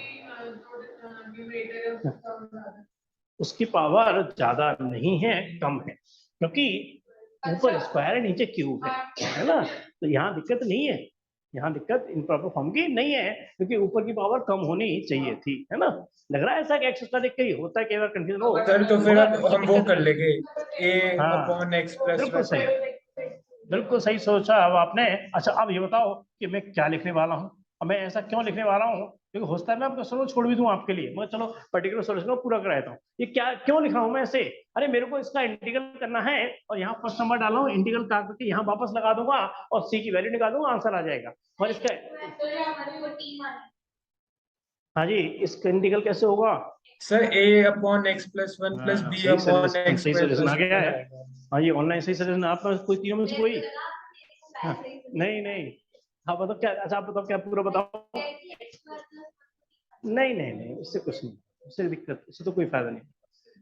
उसकी पावर ज्यादा नहीं है, कम है, क्योंकि ऊपर स्क्वायर है नीचे क्यूब है ना, तो यहाँ दिक्कत नहीं है, यहाँ दिक्कत इनप्रॉपर फॉर्म की नहीं है, क्योंकि ऊपर की पावर कम होनी चाहिए थी, है ना। लग रहा है ऐसा कि x² देख के ही होता है, कई बार कंफ्यूजन हो। सर तो फिर अब हम वो दिक्कत कर नहीं। लेंगे a हाँ अपॉन x प्लस बिल्कुल 1। सही, बिल्कुल सही सोचा अब आपने। अच्छा अब ये बताओ कि मैं क्या लिखने वाला हूँ, अब मैं ऐसा क्यों लिखने वाला हूँ, क्योंकि होता है मैं आपको सर छोड़ भी दूं आपके लिए, मैं चलो पर्टिकुलर सॉल्यूशन को पूरा कराता हूँ। ये क्या क्यों लिख रहा हूँ मैं ऐसे, अरे मेरे को इसका इंटीग्रल करना है, और यहाँ फर्स्ट नंबर डाला हूँ, इंटीग्रल करके यहाँ वापस लगा दूंगा, और सी की वैल्यू निकाल दूंगा, आंसर आ जाएगा। और इसका, हाँ जी, इसका इंटीग्रल कैसे होगा, sir a upon x plus 1 plus b सही अपॉन सजेशन, x सही स्क्वायर सजेशन आ प्लस गया 1 है। आएगा। हाँ ये ऑनलाइन सही सजेशन, आपका कोई तीनों में से कोई, हाँ, नहीं नहीं, हाँ बताओ क्या, अच्छा आप बताओ क्या पूरा बताओ। नहीं नहीं नहीं, इससे कुछ नहीं, इससे दिक्कत, इससे तो कोई फायदा नहीं,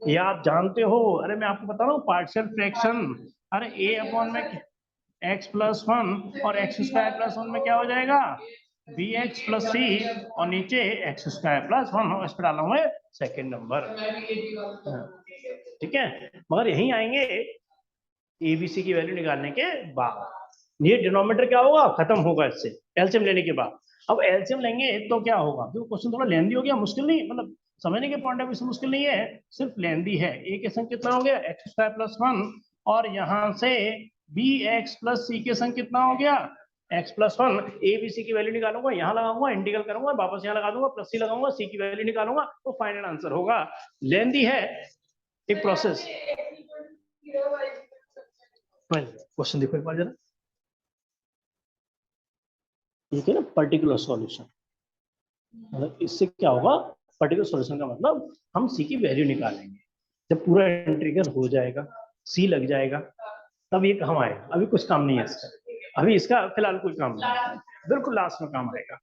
ये आप जानते हो। अरे मैं आपको बता रहा हूँ पार्शियल फ्रैक्शन, अरे a अपॉन में x प्लस 1 और x² प्लस 1 में क्या हो जाएगा, bx प्लस c, और नीचे x² प्लस 1, और इस पर डाला हूँ सेकेंड नंबर, ठीक है। मगर यहीं आएंगे एबीसी की वैल्यू निकालने के बाद, ये डिनोमिनेटर क्या होगा, खत्म होगा इससे एलसीएम लेने के बाद। अब एलसीएम लेंगे तो क्या होगा, क्योंकि क्वेश्चन थोड़ा लेंदी हो गया, मुश्किल नहीं, मतलब समझने के पॉइंट ऑफ व्यू से मुश्किल नहीं है, सिर्फ लेंदी है। ए के संग कितना हो गया, x² प्लस 1, और यहाँ से bx प्लस c के संग कितना हो गया, x plus 1। A B C की वैल्यू निकालूंगा, यहाँ लगाऊंगा, इंटीग्रल करूंगा, वापस यहाँ लगा दूंगा, प्लस सी लगाऊंगा, सी की वैल्यू निकालूंगा, तो फाइनल आंसर होगा। लेंदी है एक प्रोसेस। क्वेश्चन देखो एक बार जरा, ये है ना पर्टिकुलर सॉल्यूशन, मतलब इससे क्या होगा, पर्टिकुलर सॉल्यूशन का मतलब हम सी की वैल्यू निकालेंगे, जब पूरा इंटीग्रल हो जाएगा, सी लग जाएगा, तब ये काम आएगा, अभी कुछ काम नहीं है इसका, अभी इसका फिलहाल कोई काम नहीं है, बिल्कुल लास्ट में काम आएगा।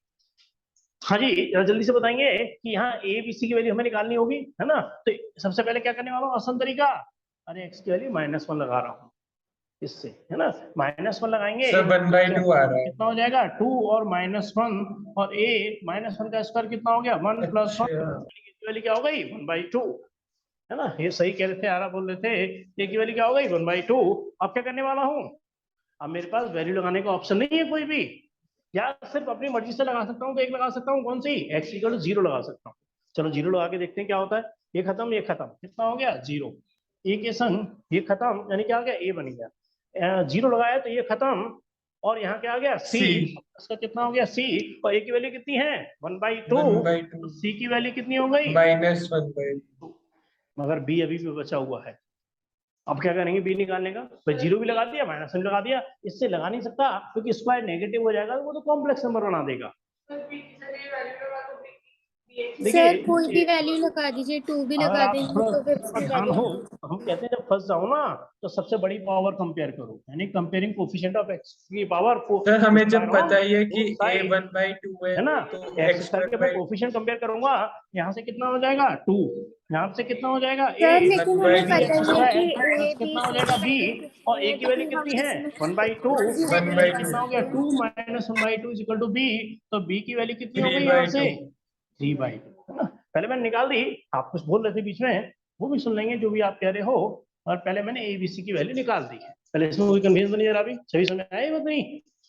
हाँ जी जरा जल्दी से बताएंगे कि यहाँ ए बी सी की वैल्यू हमें निकालनी होगी, है ना। तो सबसे पहले क्या करने वाला हूँ, आसान तरीका, अरे एक्स की वैल्यू -1 लगा रहा हूँ इससे, है ना, -1 लगाएंगे सर 1/2 आ रहा है। कितना हो जाएगा, 2 और -1, और a -1 का स्क्वायर कितना हो गया, 1 + 1, अच्छा वैल्यू क्या हो गई, 1/2, है ना। ये सही कह रहे थे, आरा बोल रहे थे, ये की वैल्यू क्या हो गई, 1/2। अब क्या करने वाला हूँ, अब मेरे पास वैल्यू लगाने का ऑप्शन नहीं है कोई भी, या सिर्फ अपनी मर्जी से लगा सकता हूँ, तो एक लगा सकता हूँ, कौन सी, x इक्वल टू 0 लगा सकता हूँ। चलो 0 लगा के देखते हैं क्या होता है। ये खत्म, ये खत्म, कितना हो गया 0। इक्वेशन ये खत्म, यानी क्या आ गया, a बन गया। 0 लगाया तो ये खत्म, और यहाँ क्या आ गया c, इसका कितना हो गया c, और a की वैल्यू कितनी है 1/2, 1/2 तो c की वैल्यू कितनी हो गई -1/2। मगर b अभी भी बचा हुआ है। अब क्या करेंगे b निकालने का, तो 0 भी लगा दिया, माइनस भी लगा दिया, इससे लगा नहीं सकता क्योंकि स्क्वायर नेगेटिव हो जाएगा, तो वो तो कॉम्प्लेक्स नंबर बना देगा। सर देखिए कोई भी वैल्यू लगा दीजिए, 2 भी अगर लगा आप देंगे थोड़ा तो फिर उसकी ध्यान हो, वैल्यू। तो हम कहते हैं जब फंस जाओ ना, तो सबसे बड़ी पावर कंपेयर करो, यानी कंपेयरिंग कोफिशिएंट ऑफ एक्स की पावर सर हमें जब स्क्वायर पता ऑफ ही है कि बोथ a साइड, 1/2 है है ना। तो एक्स x स्क्वायर के मैं 1/2 कोफिशिएंट कंपेयर करूंगा, यहाँ से कितना हो जाएगा 2, यहाँ से कितना हो जाएगा a, सर लेकिन हमें थ्री 1/2 पता एक्स ही है कि स्क्वायर ए प्लस बी कितना हो सी जाएगा की b, वैल्यू कितनी और a है, की तो वैल्यू फिर हम कितनी है इसमें 1/2, यानी कितना हो गया 2 - 1/2 इज इक्वल टू b, तो b की वैल्यू कितनी हो गई यहाँ से 3/2। 3/2, है ना। पहले मैंने निकाल दी, आप कुछ बोल रहे थे बीच में, वो भी सुन लेंगे जो भी आप कह रहे हो। और पहले मैंने ए बी सी की वैल्यू निकाल दी है, पहले इसमें कोई कंफ्यूजन नहीं रहा, अभी सभी समझ आया ये बात नहीं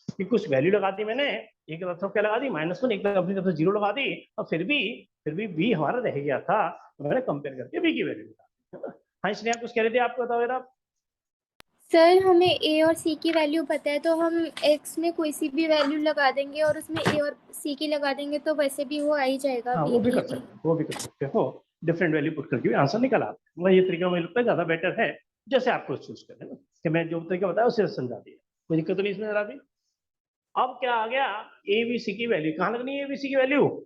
कि कुछ वैल्यू लगा दी मैंने, एक तरफ क्या लगा दी -1, एक तरफ अपनी तरफ से 0 लगा दी, और फिर भी बी हमारा रह गया था, तो मैंने कंपेयर करके बी की वैल्यू निकाली, है ना। हाँ इसलिए आप कुछ कह रहे थे, आपको बताओ जरा। सर हमें ए और सी की वैल्यू पता है, तो हम एक्स में कोई सी भी वैल्यू लगा देंगे और उसमें ए और सी की लगा देंगे, तो वैसे भी वो आ ही जाएगा हाँ बी वो भी की कर सकते हो, वो भी कर सकते हो, डिफरेंट वैल्यू पुट करके भी आंसर निकाल आते हैं, मतलब ये तरीका मुझे लगता है ज्यादा बेटर है, जैसे आपको चूज करें ना, कि मैं जो तरीका बताया उसे समझा दिया, कोई दिक्कत तो नहीं इसमें जरा भी। अब क्या आ गया, ए बी सी की वैल्यू कहाँ लगनी है, ए बी सी की वैल्यू,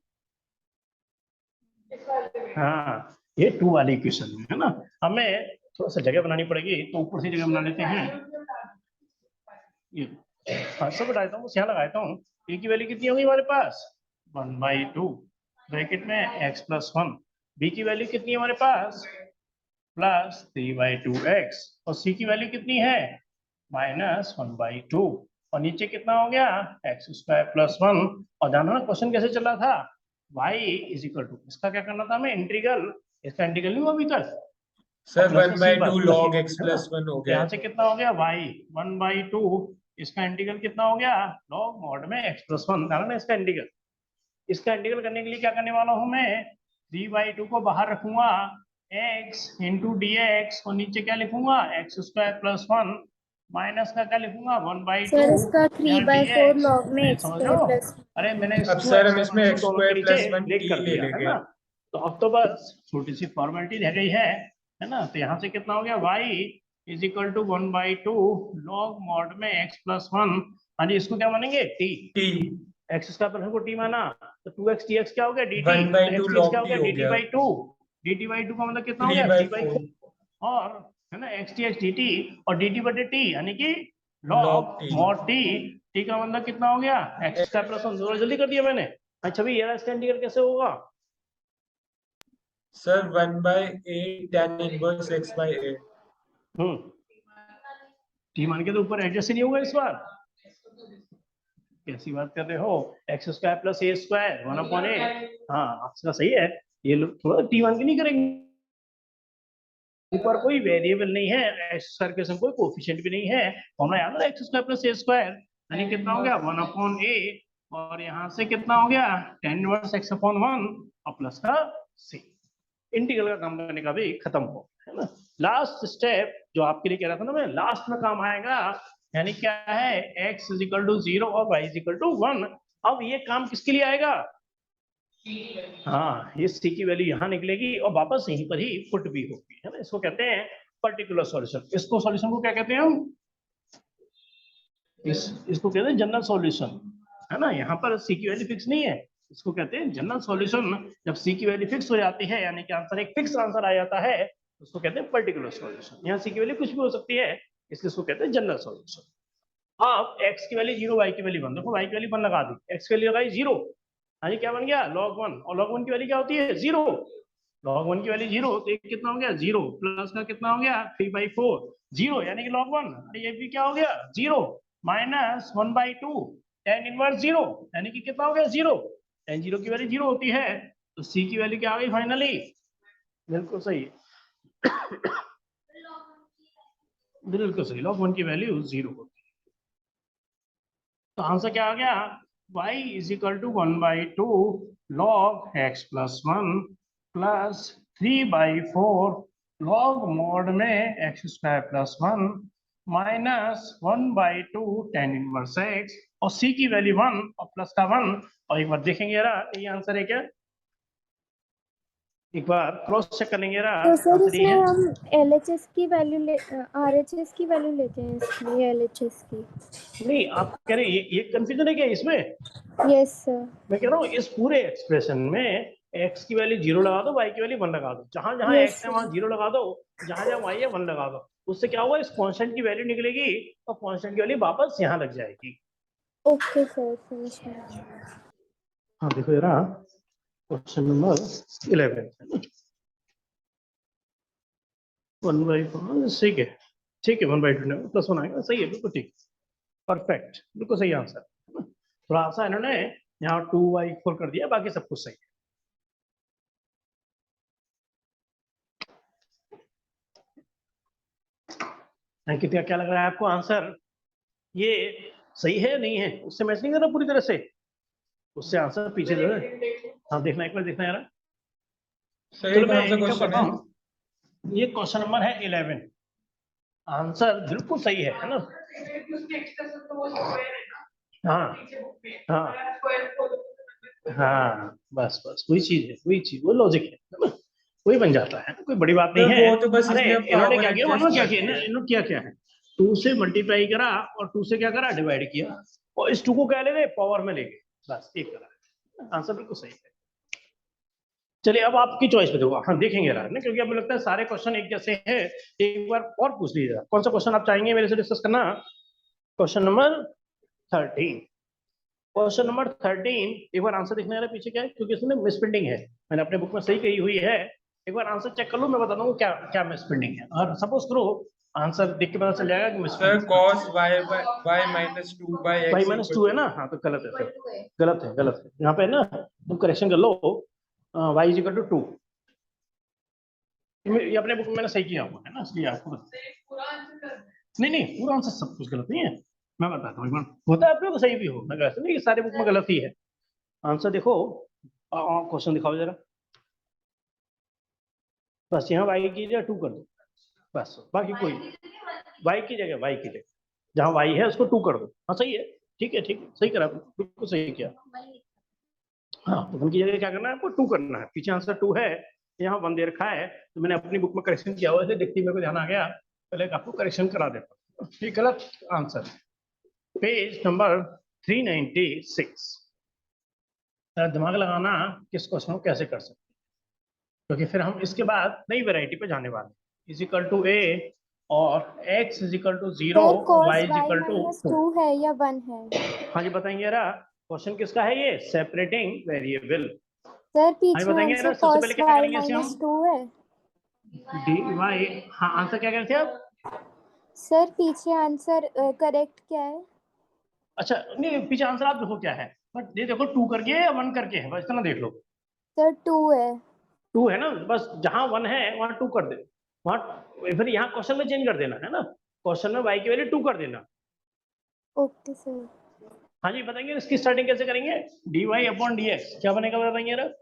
हाँ ये 2 वाली इक्वेशन में, है ना। हमें थोड़ा सा जगह बनानी पड़ेगी, तो ऊपर से जगह बना लेते हैं, ये हाँ सब बताता हूँ, यहाँ लगाता हूँ। ए की वैल्यू कितनी होगी हमारे पास 1/2 ब्रैकेट में x+1, बी की वैल्यू कितनी है हमारे पास +3/2x, और सी की वैल्यू कितनी है -1/2, और नीचे कितना हो गया x² + 1, और जानो ना क्वेश्चन कैसे चल रहा था, y इज इक्वल टू, इसका क्या करना था हमें इंटीग्रल, इसका इंटीग्रल नहीं हुआ अभी तक, और सर प्लस का सी 1/2 बार log x है ना, + 1 हो तो गया यहाँ है। से कितना हो गया y 1/2, इसका इंटीग्रल कितना हो गया log mod में x+1, जाना ना इसका इंटीग्रल। इसका इंटीग्रल करने के लिए क्या करने वाला हूँ मैं, 3/2 को बाहर रखूंगा, x इंटू डी एक्स, और नीचे क्या लिखूंगा x² + 1, माइनस का क्या लिखूंगा 1/2 सर इसका यहाँ 3/4 dx, लॉग में नहीं एक्स समझ रहे स्क्वायर हो, प्लस। अरे मैंने अब इसको सर हम इसमें x² x² दोनों के नीचे + 1 ब्रेक t कर ले दिया, है लेंगे। ना। तो अब तो बस छोटी सी फॉर्मेलिटी रह गई है ना, तो यहाँ से कितना हो गया y is equal to 1/2 log mod में x+1, हाँ जी इसको क्या मानेंगे t, t x² को t माना, तो 2x dx क्या हो गया dt, तो 1/2 x dx log क्या हो t गया हो गया dt/2, dt/2 का मतलब कितना हो गया 3/4 3/4, और है ना x dx dt, और dt/t यानी कि log log t। mod t, t का मतलब कितना हो गया x²+1, थोड़ा जल्दी कर दिया मैंने। अच्छा भाई ये इसका इंटीग्रल कैसे होगा, sir 1/8 tan inverse x/8। t मान के तो ऊपर एडजस्ट ही नहीं होगा इस बार, कैसी बात कर रहे हो, x² + a² 1/8, हाँ आपका सही है, ये लोग थोड़ा टी मान के नहीं करेंगे, ऊपर कोई वेरिएबल नहीं है, x² के संग कोई कोफिशिएंट भी नहीं है, हमें याद है x² + a² यानी कितना हो गया 1/a, और यहाँ से कितना हो गया tan इनवर्स x/1, और प्लस का c, इंटीग्रल का काम करने का भी खत्म हो, है ना। लास्ट स्टेप जो आपके लिए कह रहा था ना मैं, लास्ट में काम आएगा, यानी क्या है x = 0 और y = 1, अब ये काम किसके लिए आएगा, हाँ ये सी की वैल्यू यहाँ निकलेगी और वापस यहीं पर ही पुट भी होगी, है ना, इसको कहते हैं पर्टिकुलर सॉल्यूशन, इसको सॉल्यूशन को क्या कहते हैं हम, इसको कहते हैं जनरल सॉल्यूशन, है ना। यहाँ पर सी की वैल्यू फिक्स नहीं है, इसको कहते हैं जनरल सॉल्यूशन, जब सी की वैल्यू फिक्स हो जाती है यानी कि आंसर एक फिक्स आंसर आ जाता है, उसको कहते हैं पर्टिकुलर सॉल्यूशन, यहाँ सी की वैल्यू कुछ भी हो सकती है, इसलिए इसको कहते हैं जनरल सॉल्यूशन। आप x की वैल्यू 0, y की वैल्यू 1, देखो y की वैल्यू 1 लगा दी, x की वैल्यू लगाई 0, हाँ जी क्या बन गया log 1, और log 1 की वैल्यू क्या होती है 0, log 1 की वैल्यू 0, तो एक कितना हो गया 0, प्लस का कितना हो गया 3/4, 0 यानी कि log 1, ये भी क्या हो गया 0, माइनस 1/2 tan इनवर्स 0, यानी कि कितना हो गया 0, tan 0 की वैल्यू 0 होती है, तो c की वैल्यू क्या आ गई फाइनली, बिल्कुल सही, बिल्कुल सही, log 1 की वैल्यू 0 होती है, तो आंसर क्या आ गया y is equal to 1/2 log x plus 1 plus 3/4 log mod में x square plus 1 minus 1/2 tan inverse x और c की वैल्यू 1 और प्लस का 1। और एक बार देखेंगे यार ये आंसर है क्या, एक बार क्रॉस चेक कर लेंगे यार तो सर आंसर ये इसमें है। हम LHS की वैल्यू RHS की वैल्यू लेते हैं इसलिए LHS की। नहीं आप कह रहे ये कंफ्यूजन है क्या इसमें? Yes sir. मैं कह रहा हूँ इस पूरे एक्सप्रेशन में x की वैल्यू 0 लगा दो, y की वैल्यू 1 लगा दो, जहां जहां यस x है वहां 0 लगा दो, जहां जहां y है 1 लगा दो। उससे क्या होगा, इस कांस्टेंट की वैल्यू निकलेगी और कांस्टेंट की वैल्यू वापस यहाँ लग जाएगी। ओके सर समझ गया। हाँ देखो जरा क्वेश्चन नंबर 11 1/5 ठीक है, ठीक है 1/2 प्लस 1 आएगा, सही है बिल्कुल ठीक, परफेक्ट बिल्कुल सही आंसर। थोड़ा सा इन्होंने यहाँ 2/4 कर दिया, बाकी सब कुछ सही है। अंकित का क्या लग रहा है आपको आंसर, ये सही है नहीं है, उससे मैच नहीं कर रहा पूरी तरह से, उससे आंसर पीछे जो है। हाँ देखना एक बार देखना यार। सही चलो मैं कौन सा एक काम क्वेश्चन करता है? हूँ, ये क्वेश्चन नंबर है 11, आंसर बिल्कुल सही है ना। हाँ हाँ हाँ बस बस वही चीज है, वही चीज वो लॉजिक है ना, वही बन जाता है, कोई बड़ी बात नहीं सर है। वो तो बस अरे इसने इन्होंने पावर क्या किया, एडजस्ट मालूम क्या कर किया दिया है। इन्होंने क्या किया है, 2 से मल्टीप्लाई करा और 2 से क्या करा, डिवाइड किया, और इस 2 को क्या ले गए, पावर में ले गए, बस एक करा, आंसर बिल्कुल सही है। चलिए अब आपकी चॉइस पे देखो, हाँ देखेंगे यार ना, क्योंकि अब मुझे लगता है सारे क्वेश्चन एक जैसे हैं। एक बार और पूछ लीजिएगा कौन सा क्वेश्चन आप चाहेंगे मेरे से डिस्कस करना। क्वेश्चन नंबर 13, क्वेश्चन नंबर 13 एक बार आंसर देखना है पीछे क्या है, क्योंकि इसमें मिसप्रिंटिंग है, मैंने अपने बुक में सही कही हुई है। एक बार आंसर चेक कर लो, मैं बता दूंगा क्या क्या मिसप्रिंटिंग है, और सपोज करो आंसर देख के पता चल जाएगा कि sir misprinting cos y minus 2/x y-2 है ना, हाँ तो गलत है फिर, गलत है गलत है, यहाँ पे ना तुम करेक्शन कर लो, y इज इक्वल टू 2, ये अपने बुक में मैंने सही किया हुआ है ना, इसलिए आपको नहीं नहीं पूरा आंसर सब कुछ गलत नहीं है, मैं बताता हूँ एक बार, होता है अपने को सही भी हो, मैं कहता नहीं कि सारे बुक में गलत ही है। आंसर देखो, क्वेश्चन दिखाओ जरा, बस यहाँ y की जगह 2 कर दो, बस बाकी कोई y की जगह जहाँ y है उसको 2 कर दो, हाँ सही है, ठीक है ठीक है, सही करा बिल्कुल सही किया। हाँ तो उनकी जगह क्या करना है, आपको 2 करना है, पीछे आंसर 2 है, यहाँ 1 दे रखा है, तो मैंने अपनी बुक में करेक्शन किया हुआ है, देखते ही मेरे को ध्यान आ गया, पहले आपको करेक्शन करा देता हूँ। ये गलत आंसर, पेज नंबर 396। दिमाग लगाना किस क्वेश्चन को कैसे कर सकते हैं, क्योंकि फिर हम इसके बाद नई वैरायटी पे जाने वाले हैं, इज इक्वल टू ए और x is equal to 0 sir और y cos is y equal to minus 2। 2 है या 1 है? हाँ जी बताएंगे यार, क्वेश्चन किसका है ये, सेपरेटिंग वेरिएबल। सर हाँ जी पीछे बताएंगे यार, आंसर सबसे cos पहले क्या y करेंगे इसे माइनस हम, 2 है। डी वाई, हाँ आंसर क्या कहते थे आप? सर पीछे आंसर करेक्ट क्या है? अच्छा नहीं पीछे आंसर आप देखो क्या है, बट ये देखो 2 करके या 1 करके है, बस इतना देख लो। सर 2 है। 2 है ना, बस जहां 1 है वहां 2 कर दे, वहां फिर यहाँ क्वेश्चन में चेंज कर देना है ना, क्वेश्चन में y की वैल्यू 2 कर देना। Okay sir. हाँ जी बताएंगे इसकी स्टार्टिंग कैसे करेंगे, dy अपॉन dx क्या बनेगा बताएंगे यार,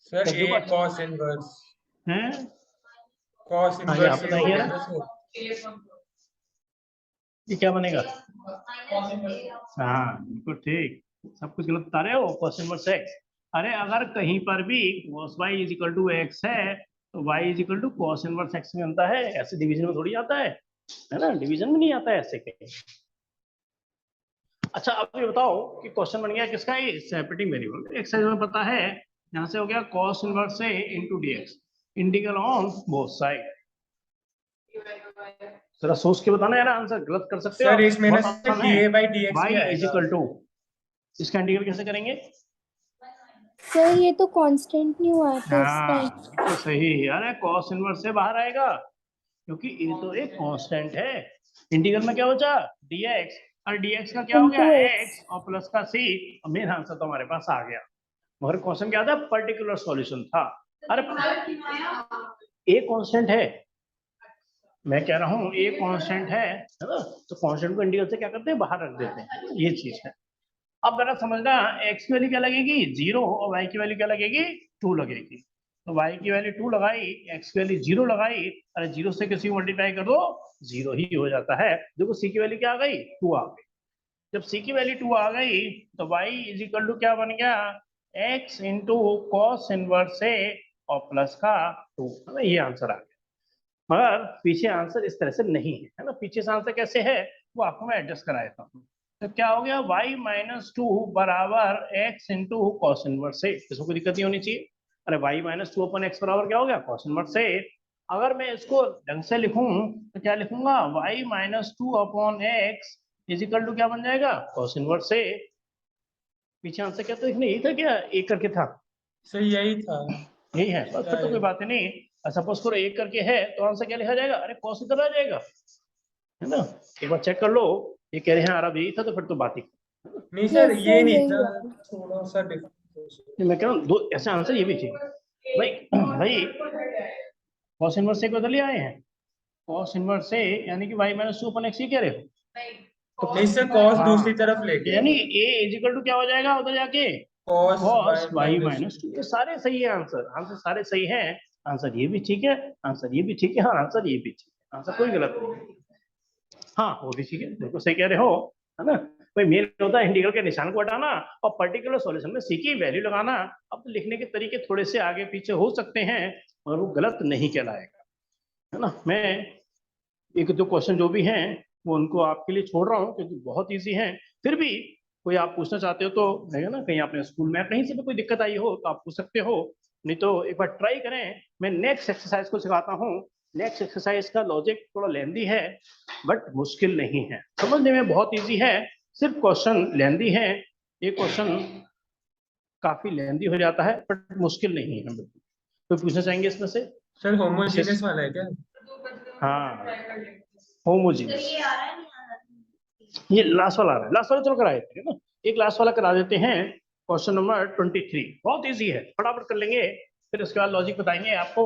सर तब a देखो अच्छा cos इनवर्स है। cos हाँ जी आप इनवर्स a हो बताएंगे गया यार, ना सर। ये क्या बनेगा, हाँ बिल्कुल ठीक, सब कुछ गलत बता रहे हो, क्वेश्चन नंबर 6। अरे अगर कहीं पर भी cos y is equal to x है, तो y is equal to cos inverse x में बनता है, ऐसे डिवीजन में थोड़ी आता है ना, डिवीजन में नहीं आता है ऐसे कहीं। अच्छा अब ये बताओ कि क्वेश्चन बन गया किसका, ये सेपरेटिंग वेरिएबल, एक साइड में पता है, यहाँ से हो गया cos इनवर्स से into dx, integral on both side. जरा सोच के बताना यार, आंसर गलत कर सकते हो सर आप, इसमें ना बहुत आसान है। da/dx y भी इज आएगा। इक्वल टू, इसका इंटीग्रल कैसे करेंगे, सर ये तो कांस्टेंट नहीं हुआ तो इसका हाँ बिल्कुल सही, अरे cos इनवर्स से बाहर आएगा, क्योंकि ये तो एक कांस्टेंट है, इंटीग्रल में क्या बचा dx, और dx का क्या हो गया इनटू x। x और प्लस का c, और मेन आंसर तो हमारे पास आ गया, मगर क्वेश्चन क्या था, पर्टिकुलर सॉल्यूशन था। अरे ए कांस्टेंट है, मैं कह रहा हूँ ए कांस्टेंट है ना, तो कांस्टेंट को इंटीग्रल से क्या करते हैं, बाहर रख देते हैं, ये चीज है। अब जरा समझना, x की वैल्यू क्या लगेगी 0 और y की वैल्यू क्या लगेगी 2 लगेगी। तो y की वैल्यू 2 लगाई, x की वैल्यू 0 लगाई, अरे 0 से किसी को मल्टीप्लाई कर दो 0 ही हो जाता है। देखो c की वैल्यू क्या आ गई 2 आ गई। जब c की वैल्यू 2 आ गई तो y इज इक्वल टू क्या बन गया x इंटू कॉस इनवर्स ए और प्लस का 2, है ना, ये आंसर आ गया। मगर पीछे आंसर इस तरह से नहीं है ना, पीछे से आंसर कैसे है वो आपको मैं एडजस्ट करा देता हूँ। तो क्या हो गया y माइनस 2 बराबर x इंटू कॉस इनवर्स ए, इसको कोई दिक्कत नहीं होनी चाहिए। अरे y माइनस 2 अपन x बराबर क्या हो गया कॉस इनवर्स ए। अगर मैं इसको ढंग से लिखूं तो क्या लिखूंगा y minus 2 upon x is equal to क्या बन जाएगा कॉस इनवर्स ए। पीछे आंसर क्या तो इसमें यही था क्या एक करके था, सर यही था। यही है बस, फिर तो कोई बात ही नहीं। सपोज करो एक करके है तो आंसर क्या लिखा जाएगा, अरे कॉस इधर आ जाएगा, है ना। एक बार चेक कर लो, ये कह रहे हैं अरब यही था तो फिर तो बात ही। नहीं सर Yes, ये sir, नहीं यही था, है। थोड़ा सा डिफरेंस। मैं कह रहा हूँ दो ऐसे आंसर ये भी चाहिए भाई। भाई कॉस इनवर्स से को उधर ले आए हैं, कॉस इनवर्स से यानी कि y माइनस 2 अपन x ही कह रहे हो। नहीं सर कॉस हाँ, दूसरी तरफ ले गए, यानी a इज इक्वल टू क्या हो जाएगा उधर जाके cos cos y minus minus 2। ये सारे सही है आंसर, आंसर सारे सही हैं। आंसर ये भी ठीक है, आंसर ये भी ठीक है, हाँ आंसर ये भी ठीक है, आंसर कोई गलत नहीं है। हाँ वो भी ठीक है, बिल्कुल सही कह रहे हो, है ना। भाई मेन होता है इंटीग्रल के निशान को हटाना और पर्टिकुलर सॉल्यूशन में सी की वैल्यू लगाना। अब तो लिखने के तरीके थोड़े से आगे पीछे हो सकते हैं और वो गलत नहीं कहलाएगा, है ना। मैं एक दो क्वेश्चन जो भी हैं वो उनको आपके लिए छोड़ रहा हूँ क्योंकि बहुत ईजी हैं। फिर भी कोई आप पूछना चाहते हो तो है ना, कहीं आपने स्कूल में कहीं से भी कोई दिक्कत आई हो तो आप पूछ सकते हो, नहीं तो एक बार ट्राई करें। मैं नेक्स्ट एक्सरसाइज को सिखाता हूँ। नेक्स्ट एक्सरसाइज का लॉजिक थोड़ा लेंदी है बट मुश्किल नहीं है, समझने में बहुत ईजी है। सिर्फ क्वेश्चन लेंदी है, ये क्वेश्चन काफी लेंदी हो जाता है बट मुश्किल नहीं है बिल्कुल। तो पूछना चाहेंगे इसमें से? सर होमोजीनियस वाला है क्या? हाँ होमोजीनियस, ये लास्ट वाला आ रहा है, लास्ट वाला चलो करा देते हैं ना, एक लास्ट वाला करा देते हैं। क्वेश्चन नंबर 23 बहुत इजी है, फटाफट कर लेंगे, फिर उसके बाद लॉजिक बताएंगे आपको।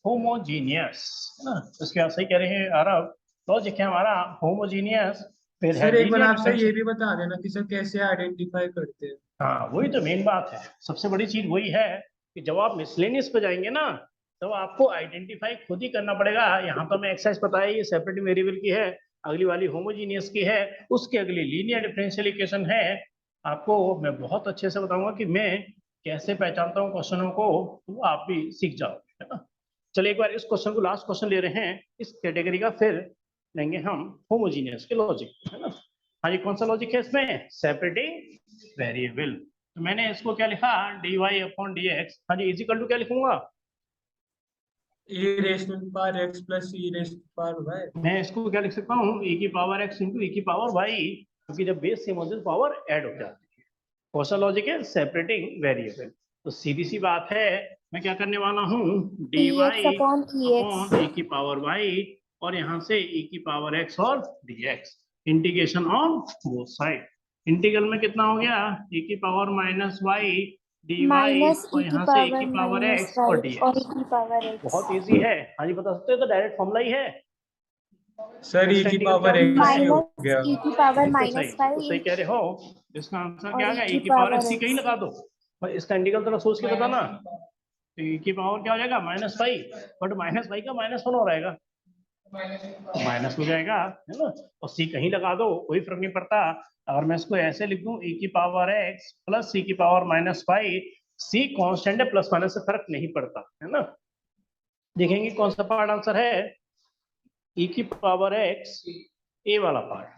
होमोजीनियस, है ना, इसके बाद सही कह रहे हैं आरब, लॉजिक है हमारा होमोजीनियस। फिर है सर एक बार लीनियर आप सर ये डिफरेंशियल। भी बता देना कि सर कैसे आइडेंटिफाई करते हैं। हाँ वही तो मेन बात है, सबसे बड़ी चीज वही है कि जब आप मिसलेनियस पे जाएंगे ना तो आपको आइडेंटिफाई खुद ही करना पड़ेगा। यहाँ पर मैं एक्सरसाइज बताया ये सेपरेट वेरिएबल की है, अगली वाली होमोजीनियस की है, उसकी अगली लीनियर डिफरेंशियल इक्वेशन है। आपको मैं बहुत अच्छे से बताऊंगा कि मैं कैसे पहचानता हूँ क्वेश्चनों को, तो आप भी सीख जाओगे, है ना। चलिए एक बार इस क्वेश्चन को लास्ट क्वेश्चन ले रहे हैं इस कैटेगरी का, फिर लेंगे हम होमोजीनियस के लॉजिक, है ना। हाँ जी, कौन सा लॉजिक है इसमें, सेपरेटिंग वेरिएबल। तो मैंने इसको क्या लिखा dy अपॉन dx, हाँ जी, इजिकल टू क्या लिखूंगा, e rest power x plus e rest power y। मैं इसको क्या लिख सकता हूँ e की पावर x इंटू e की पावर y, क्योंकि जब बेस सेम होते हैं पावर ऐड हो जाती है। कौन सा लॉजिक है, सेपरेटिंग वेरिएबल। तो सीधी सी बात है, मैं क्या करने वाला हूँ dy dx upon upon ex। e की पावर y और यहाँ से e की पावर x और dx, integration on both side. Integral में कितना हो गया e की power minus y dy minus और e की यहाँ से e की पावर पावर माइनस x और y और dx। e की पावर बहुत x। इजी है, हाँ जी बता सकते हो, तो डायरेक्ट फॉर्मूला ही है। सर e इसका की इंटीग्रल क्या पावर होता x है, ही हो माइनस गया। e की पावर बिल्कुल माइनस सही 5 कह रहे हो। इसका आंसर क्या और आ e गया, की e की पावर पावर x कहीं x। लगा दो, और इसका इंटीग्रल थोड़ा सोच के बताना। तो e की पावर क्या हो जाएगा माइनस 5, बट माइनस 5 का माइनस 1 हो रहेगा, माइनस हो जाएगा, है ना। और c कहीं लगा दो कोई फर्क नहीं पड़ता। अगर मैं इसको ऐसे लिख दूं e की पावर x प्लस c की पावर माइनस 5, c कांस्टेंट है, प्लस माइनस से फर्क नहीं पड़ता, है ना। देखेंगे कौन सा पार्ट आंसर है, e की पावर x ए वाला पार्ट।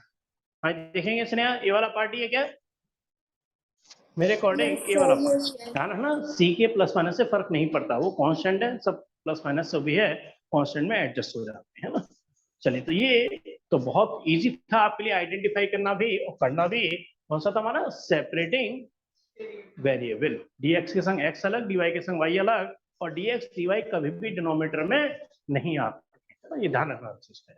हाँ देखेंगे स्नेहा, ए वाला पार्ट ही है क्या, मेरे अकॉर्डिंग यस ए सर वाला पार्ट। यही है। ध्यान रखना सी के प्लस माइनस से फर्क नहीं पड़ता, वो कांस्टेंट है, सब प्लस माइनस जो भी है कांस्टेंट में एडजस्ट हो जाते हैं ना। चलिए तो ये तो बहुत इजी था आपके लिए आइडेंटिफाई करना भी और करना भी। कौन सा था हमारा, सेपरेटिंग वेरिएबल, dx के संग x अलग, dy के संग y अलग, और dx dy कभी भी डिनोमिनेटर में नहीं आते, ये ध्यान रखना चीज है।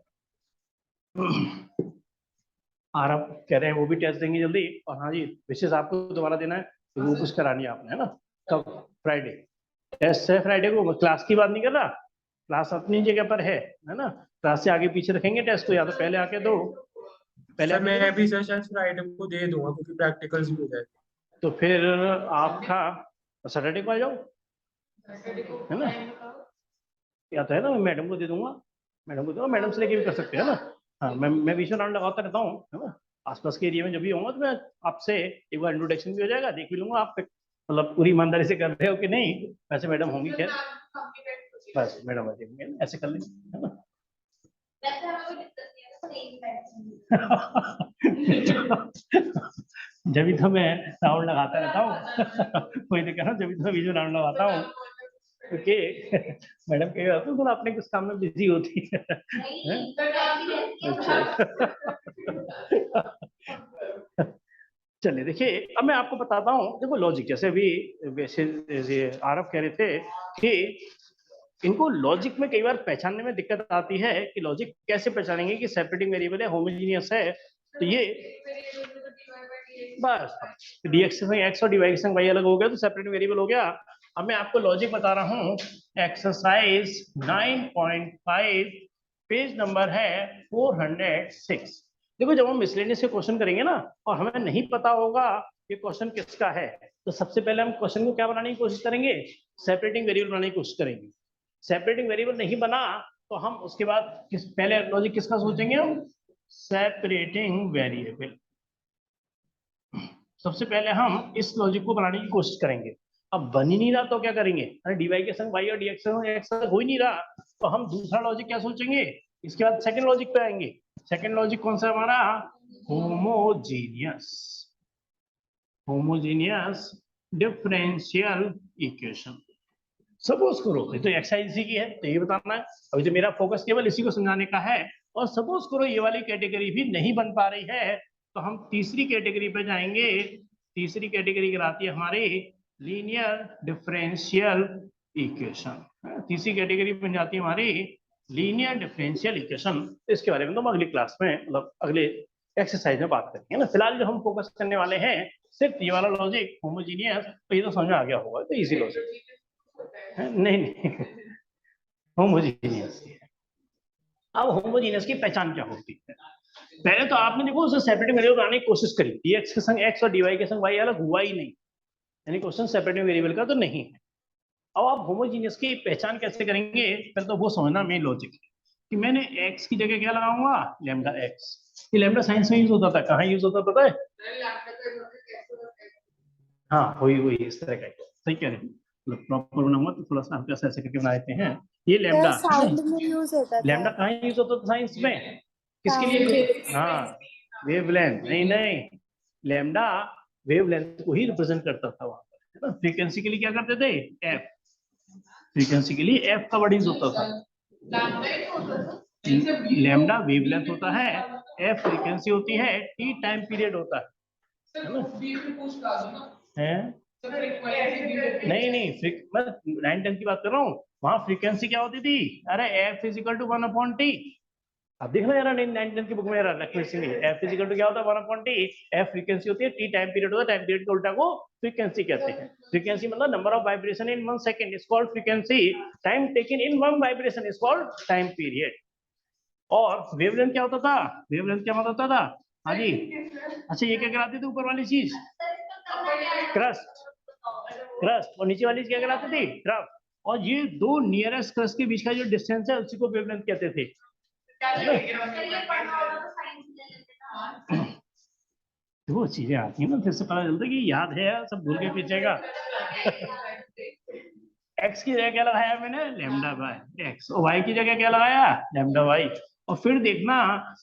आप कह रहे हैं वो भी टेस्ट देंगे जल्दी, और हाँ जी विशेष आपको दोबारा देना है, तो वो कुछ करानी है आपने, है ना। कब, फ्राइडे टेस्ट है, फ्राइडे को। क्लास की बात नहीं कर रहा, क्लास अपनी जगह पर है ना, क्लास से आगे पीछे रखेंगे टेस्ट, तो या तो पहले आके दो पहले सर आप मैं भी सेशन फ्राइडे को दे दूंगा क्योंकि प्रैक्टिकल्स भी हो जाए। तो फिर आपका सैटरडे को आ जाओ, है ना? या तो है ना, मैं मैडम को दे दूंगा, मैडम को दूंगा, मैडम से लेके भी कर सकते हैं ना। हाँ, मैं बीच में राउंड लगाता रहता हूँ, है ना? आसपास के एरिया में जब भी होगा तो मैं आपसे एक बार इंट्रोडक्शन भी हो जाएगा, देख भी लूंगा आप मतलब पूरी ईमानदारी से कर रहे हो कि नहीं। वैसे मैडम होंगी खैर, बस मैडम आ जाएंगे, ऐसे कर लेंगे, है ना? जब तो मैं राउंड लगाता रहता हूँ कोई तो कह रहा हूँ, जब तो बीच में राउंड लगाता हूँ क्योंकि मैडम कह रहा हूँ अपने कुछ काम में बिजी होती है। अच्छा। चलिए देखिए, अब मैं आपको बताता हूँ। देखो लॉजिक, जैसे अभी वैसे आरफ कह रहे थे कि इनको लॉजिक में कई बार पहचानने में दिक्कत आती है कि लॉजिक कैसे पहचानेंगे कि सेपरेटिंग वेरिएबल है, होमोजीनियस है। तो ये बस dx से x और dy के संग y अलग हो गया तो सेपरेटिंग वेरिएबल हो गया। अब मैं आपको लॉजिक बता रहा हूँ। एक्सरसाइज 9.5 पेज नंबर है 406। देखो जब हम मिसलेनियस के क्वेश्चन करेंगे ना और हमें नहीं पता होगा ये क्वेश्चन किसका है, तो सबसे पहले हम क्वेश्चन को क्या बनाने की कोशिश करेंगे, सेपरेटिंग वेरिएबल बनाने की कोशिश करेंगे। सेपरेटिंग वेरिएबल नहीं बना तो हम उसके बाद पहले लॉजिक किसका सोचेंगे, हम सेपरेटिंग वेरिएबल। सबसे पहले हम इस लॉजिक को बनाने की कोशिश करेंगे। अब बन ही नहीं रहा तो क्या करेंगे, अरे डी के संग वाई और डी एक्स हो ही नहीं रहा तो हम दूसरा लॉजिक क्या सोचेंगे। इसके बाद सेकंड लॉजिक पे आएंगे। सेकंड लॉजिक कौन सा हमारा, homogeneous, homogeneous differential equation. Suppose करो तो एक्सरसाइज इसी की है तो ये बताना है। अभी तो मेरा फोकस केवल इसी को समझाने का है। और सपोज करो ये वाली कैटेगरी भी नहीं बन पा रही है तो हम तीसरी कैटेगरी पे जाएंगे। तीसरी कैटेगरी कहलाती है हमारी लीनियर डिफरेंशियल इक्वेशन। तीसरी कैटेगरी बन जाती है हमारी लीनियर डिफरेंशियल इक्वेशन। इसके बारे में तो हम अगली क्लास में मतलब अगले एक्सरसाइज में बात करेंगे ना। फिलहाल जो हम फोकस करने वाले हैं सिर्फ ये वाला लॉजिक होमोजीनियस, तो ये तो समझ में आ गया होगा, तो इजी लॉजिक नहीं होमोजीनियस। अब होमोजीनियस की पहचान क्या होती है, पहले तो आपने देखो उसे सेपरेटिंग वेरिएबल बनाने की कोशिश करी, dx के संग x और dy के संग y अलग हुआ ही नहीं, यानी क्वेश्चन सेपरेटिंग वेरिएबल का तो नहीं है। अब आप होमोजीनियस की पहचान कैसे करेंगे, पहले तो वो समझना मेन लॉजिक है कि मैंने x की जगह क्या लगाऊंगा, लैम्डा x। ये लैम्डा साइंस में यूज होता था, कहाँ यूज होता पता है? हाँ वही वही इस तरह का सही कह रहे हैं। मतलब प्रॉपर बनाऊंगा तो थोड़ा सा हल्का सा ऐसे करके बना देते हैं। ये लैम्डा, साउंड में यूज होता था। लैम्डा कहाँ यूज होता था साइंस में, किसके लिए? हाँ वेवलेंथ, नहीं नहीं, लैम्डा वेवलेंथ को ही रिप्रेजेंट करता था वहां पर, है ना। फ्रीक्वेंसी के लिए क्या करते थे, एफ। फ्रीक्वेंसी के लिए एफ का वर्ड यूज होता था। लैम्डा वेवलेंथ होता है, एफ फ्रीक्वेंसी होती है, टी टाइम पीरियड होता है ना। है नहीं नहीं, मैं 9-10 की बात कर रहा हूँ। वहां फ्रीक्वेंसी क्या होती थी, अरे एफ इजिकल टू 1/t। अब देखना यार 9-10 की बुक में फ्रीक्वेंसी एफ इजिकल टू क्या होता है, 1/t। एफ फ्रीक्वेंसी होती है, टी टाइम पीरियड होता है, टाइम पीरियड के उल्टा को फ्रीक्वेंसी कहते हैं। फ्रीक्वेंसी मतलब number of vibration in 1 second is called frequency. Time taken in 1 vibration is called time period. और वेवलेंथ क्या होता था, वेवलेंथ क्या होता था, हाँ जी। अच्छा ये क्या कराते थे, ऊपर वाली चीज क्रस्ट, क्रस्ट, और नीचे वाली क्या कहलाती थी, ट्रफ। और ये दो नियरेस्ट क्रस्ट के बीच का जो डिस्टेंस है उसी को वेवलेंथ कहते थे। तो वो चीजें आती है ना, फिर से पता चलता है कि याद है सब भूल के पीछे का। एक्स की जगह क्या लगाया मैंने, लैम्डा बाय एक्स, और वाई की जगह क्या लगाया, लैम्डा वाई। और फिर देखना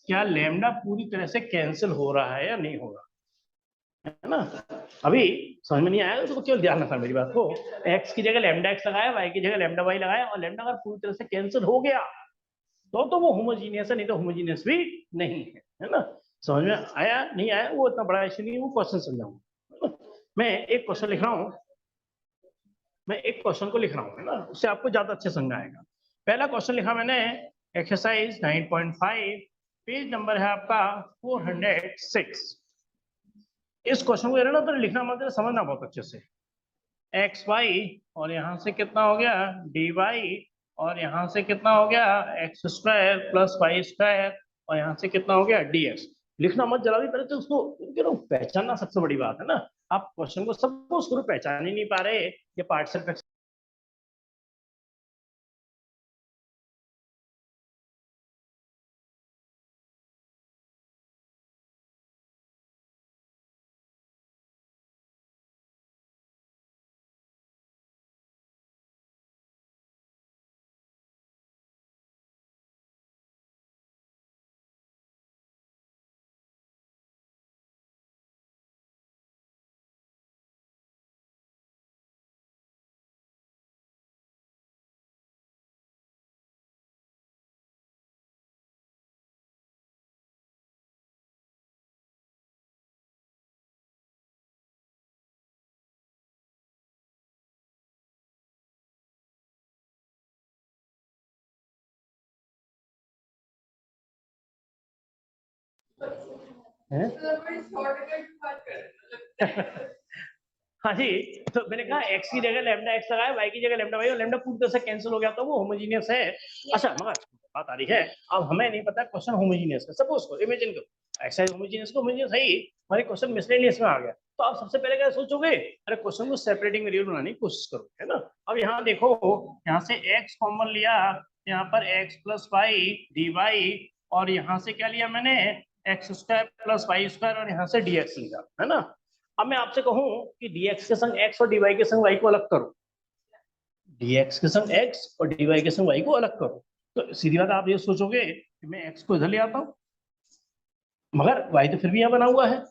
क्या लैम्डा पूरी तरह से कैंसिल हो रहा है या नहीं हो रहा है ना। अभी समझ में नहीं आया तो केवल ध्यान रखना मेरी बात को। एक्स की जगह लैम्डा एक्स लगाया, वाई की जगह लैम्डा वाई लगाया, और लैम्डा अगर पूरी तरह से कैंसिल हो गया तो वो होमोजीनियस है, नहीं तो होमोजीनियस भी नहीं है ना। समझ में आया नहीं आया वो इतना बड़ा इशू नहीं है, वो क्वेश्चन समझाऊंगा। मैं एक क्वेश्चन लिख रहा हूँ, मैं एक क्वेश्चन को लिख रहा हूँ, है ना, उससे आपको ज्यादा अच्छे समझ आएगा। पहला क्वेश्चन लिखा मैंने, एक्सरसाइज 9.5 पेज नंबर है आपका 406। इस क्वेश्चन को ना तो लिखना मतलब समझना बहुत अच्छे से। एक्स वाई और यहाँ से कितना हो गया डी वाई, और यहाँ से कितना हो गया x square plus y square, और यहाँ से कितना हो गया डी एक्स। लिखना मत जल्दी, पहले तो उसको पहचानना सबसे बड़ी बात है ना। आप क्वेश्चन को सपोज करो पहचान ही नहीं पा रहे, ये पार्टिसिपेट है। हाँ जी, तो मैंने कहा x की जगह लैम्डा x लगाया, y की जगह लैम्डा y, और लैम्डा पूरी तरह से कैंसिल हो गया तो वो होमोजीनियस है। अच्छा मगर बात आ रही है, अब हमें नहीं पता क्वेश्चन होमोजीनियस है। सपोज को इमेजिन करो ऐसा होमोजीनियस को होमोजीनियस है ही, हमारे क्वेश्चन मिसलेनियस में आ गया, तो आप सबसे पहले क्या सोचोगे, अरे क्वेश्चन को सेपरेटिंग वेरिएबल बनाने की कोशिश करो, है ना। अब यहाँ देखो, यहाँ से x कॉमन लिया, यहाँ पर x plus y d y, और यहाँ से क्या लिया मैंने, x square plus y square, और यहाँ से dx लिया, है ना। अब मैं आपसे कहूं कि dx के संग x और dy के संग y को अलग करो, dx के संग x और dy के संग y को अलग करो, तो सीधी बात आप ये सोचोगे कि मैं x को इधर ले आता हूं, मगर y तो फिर भी यहाँ बना हुआ है,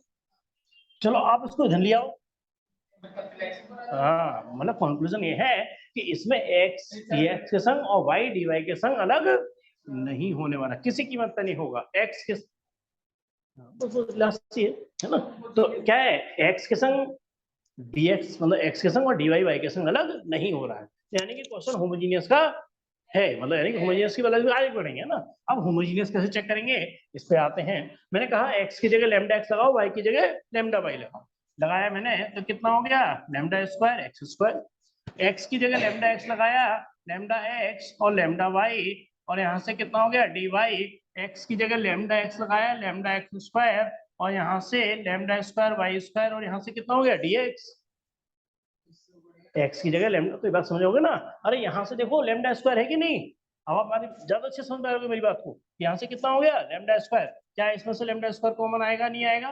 चलो आप इसको इधर ले आओ। हाँ, मतलब कंक्लूजन ये है कि इसमें x dx के संग और y dy के संग अलग नहीं होने वाला, किसी कीमत पर नहीं होगा। x के है ना, तो क्या है, x के संग dx मतलब x के संग और dy y के संग अलग नहीं हो रहा है, यानी कि क्वेश्चन होमोजीनियस का है, मतलब यानी कि होमोजीनियस की वजह से आगे बढ़ेंगे ना। अब होमोजीनियस कैसे चेक करेंगे, इस पे आते हैं। मैंने कहा x की जगह लैम्डा x लगाओ, y की जगह लैम्डा y लगाओ, लगाया मैंने तो कितना हो गया, lambda square x square, x की जगह लैम्डा x लगाया, लैम्डा x और लैम्डा y, और यहाँ से कितना हो गया dy, x की जगह लैम्डा x लगाया, लैम्डा x स्क्वायर, और यहाँ से लैम्डा स्क्वायर y स्क्वायर, और यहाँ से कितना हो गया dx, x की जगह लैम्डा, तो ये बात समझोगे ना। अरे यहाँ से देखो लैम्डा स्क्वायर है कि नहीं, अब आप ज्यादा अच्छे समझ पाओगे मेरी बात को, यहाँ से कितना हो गया लैम्डा स्क्वायर, क्या इसमें से लैम्डा स्क्वायर कॉमन आएगा, नहीं आएगा,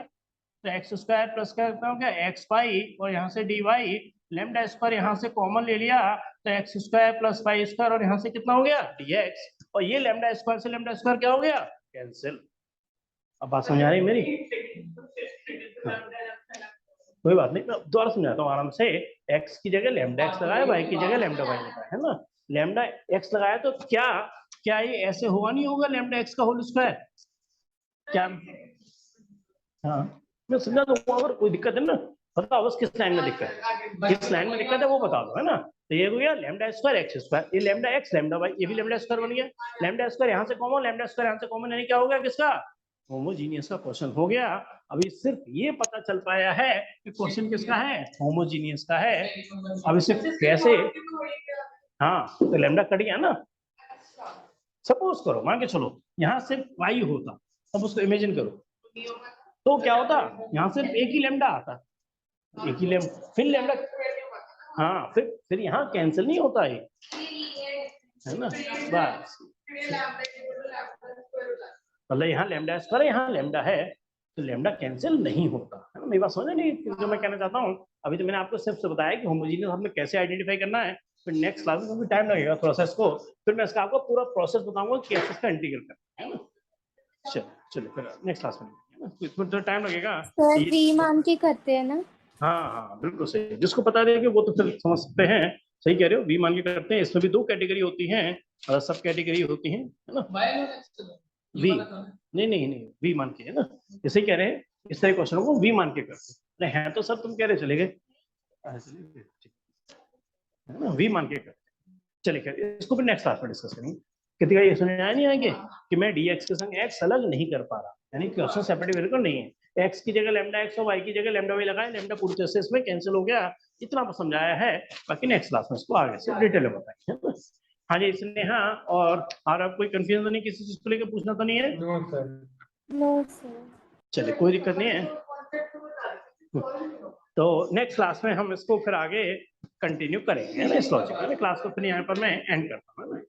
तो एक्स स्क्वायर प्लस का कितना हो गया एक्स वाई, और यहाँ से डी वाई, लैम्डा स्क्वायर यहाँ से कॉमन ले लिया, तो x square plus y square, और यहाँ से कितना हो गया dx, और ये लैम्डा स्क्वायर से लैम्डा स्क्वायर क्या हो गया, कैंसिल। अब बात समझ आ रही है मेरी, कोई बात नहीं, मैं दोबारा समझाता हूँ आराम से। x की जगह लैम्डा x लगाया, y की जगह लैम्डा y लगाया, है ना। लैम्डा x लगाया तो क्या क्या ये ऐसे होगा, नहीं होगा लैम्डा x का होल स्क्वायर, क्या, हाँ मैं समझा दूंगा, अगर कोई दिक्कत है ना बताओ, बस किस लाइन में दिक्कत है, किस लाइन में दिक्कत है वो बता दो, है ना। तो ये हो गया लैम्डा स्क्वायर एक्स स्क्वायर, ये लैम्डा एक्स लैम्डा वाई, ये भी लैम्डा स्क्वायर बन गया, लैम्डा स्क्वायर यहाँ से कॉमन, लैम्डा स्क्वायर यहाँ से कॉमन, यानी क्या हो गया किसका, होमोजीनियस का क्वेश्चन हो गया। अभी सिर्फ ये पता चल पाया है कि क्वेश्चन किसका है, होमोजीनियस का है। अब इसे कैसे, हाँ तो लैम्डा कट गया ना, सपोज करो मान के चलो यहाँ सिर्फ वाई होता, अब उसको इमेजिन करो, तो क्या होता, यहाँ सिर्फ एक ही लैम्डा आता, एक ही लैम्डा, फिर लैम्डा, हाँ फिर यहाँ कैंसिल नहीं होता है ना, बस मतलब यहाँ लैम्डा स्क्वायर, यहाँ लैम्डा है, तो लैम्डा कैंसिल नहीं होता, है ना। मेरी बात समझ नहीं जो मैं कहना चाहता हूँ, अभी तो मैंने आपको सिर्फ से बताया कि होमोजीनियस हमें कैसे आइडेंटिफाई करना है, फिर नेक्स्ट क्लास में भी टाइम लगेगा थोड़ा सा इसको, फिर मैं इसका आपको पूरा प्रोसेस बताऊंगा कि कैसे इसका इंटीग्रल करना है ना। चलो फिर नेक्स्ट क्लास में, है ना, इसमें तो टाइम लगेगा। सर v मान के करते हैं ना, हाँ हाँ बिल्कुल सही, जिसको पता रहेगा वो तो फिर समझ सकते हैं, सही कह रहे हो, वी मान के करते हैं। इसमें भी दो कैटेगरी होती हैं, सब कैटेगरी होती हैं, है ना। वी नहीं वी मान के, है ना, इसे कह रहे हैं, इस तरह क्वेश्चन को वी मान के करते हैं, हैं तो सब तुम कह रहे चले गए, है ना, वी मान के करते हैं। चलिए इसको भी नेक्स्ट क्लास में डिस्कस करेंगे। कितनी का ये समझ आया नहीं आएंगे कि मैं dx के संग x अलग नहीं कर पा रहा, यानी क्वेश्चन सेपरेटिव वेरिएबल नहीं है, x की जगह लैम्डा x और y की जगह लैम्डा y लगाया, लैम्डा पूरी तरह से इसमें कैंसिल हो गया, इतना समझाया है, बाकी नेक्स्ट क्लास में इसको आगे से डिटेल में बताएंगे। हाँ जी स्नेहा, और आप कोई कंफ्यूजन नहीं, किसी चीज को लेकर पूछना तो नहीं है? No sir. No sir. चलिए कोई दिक्कत नहीं है। तो नेक्स्ट क्लास में हम इसको फिर आगे कंटिन्यू करेंगे ना इस लॉजिक में। क्लास को फिर यहाँ पर मैं एंड करता हूँ।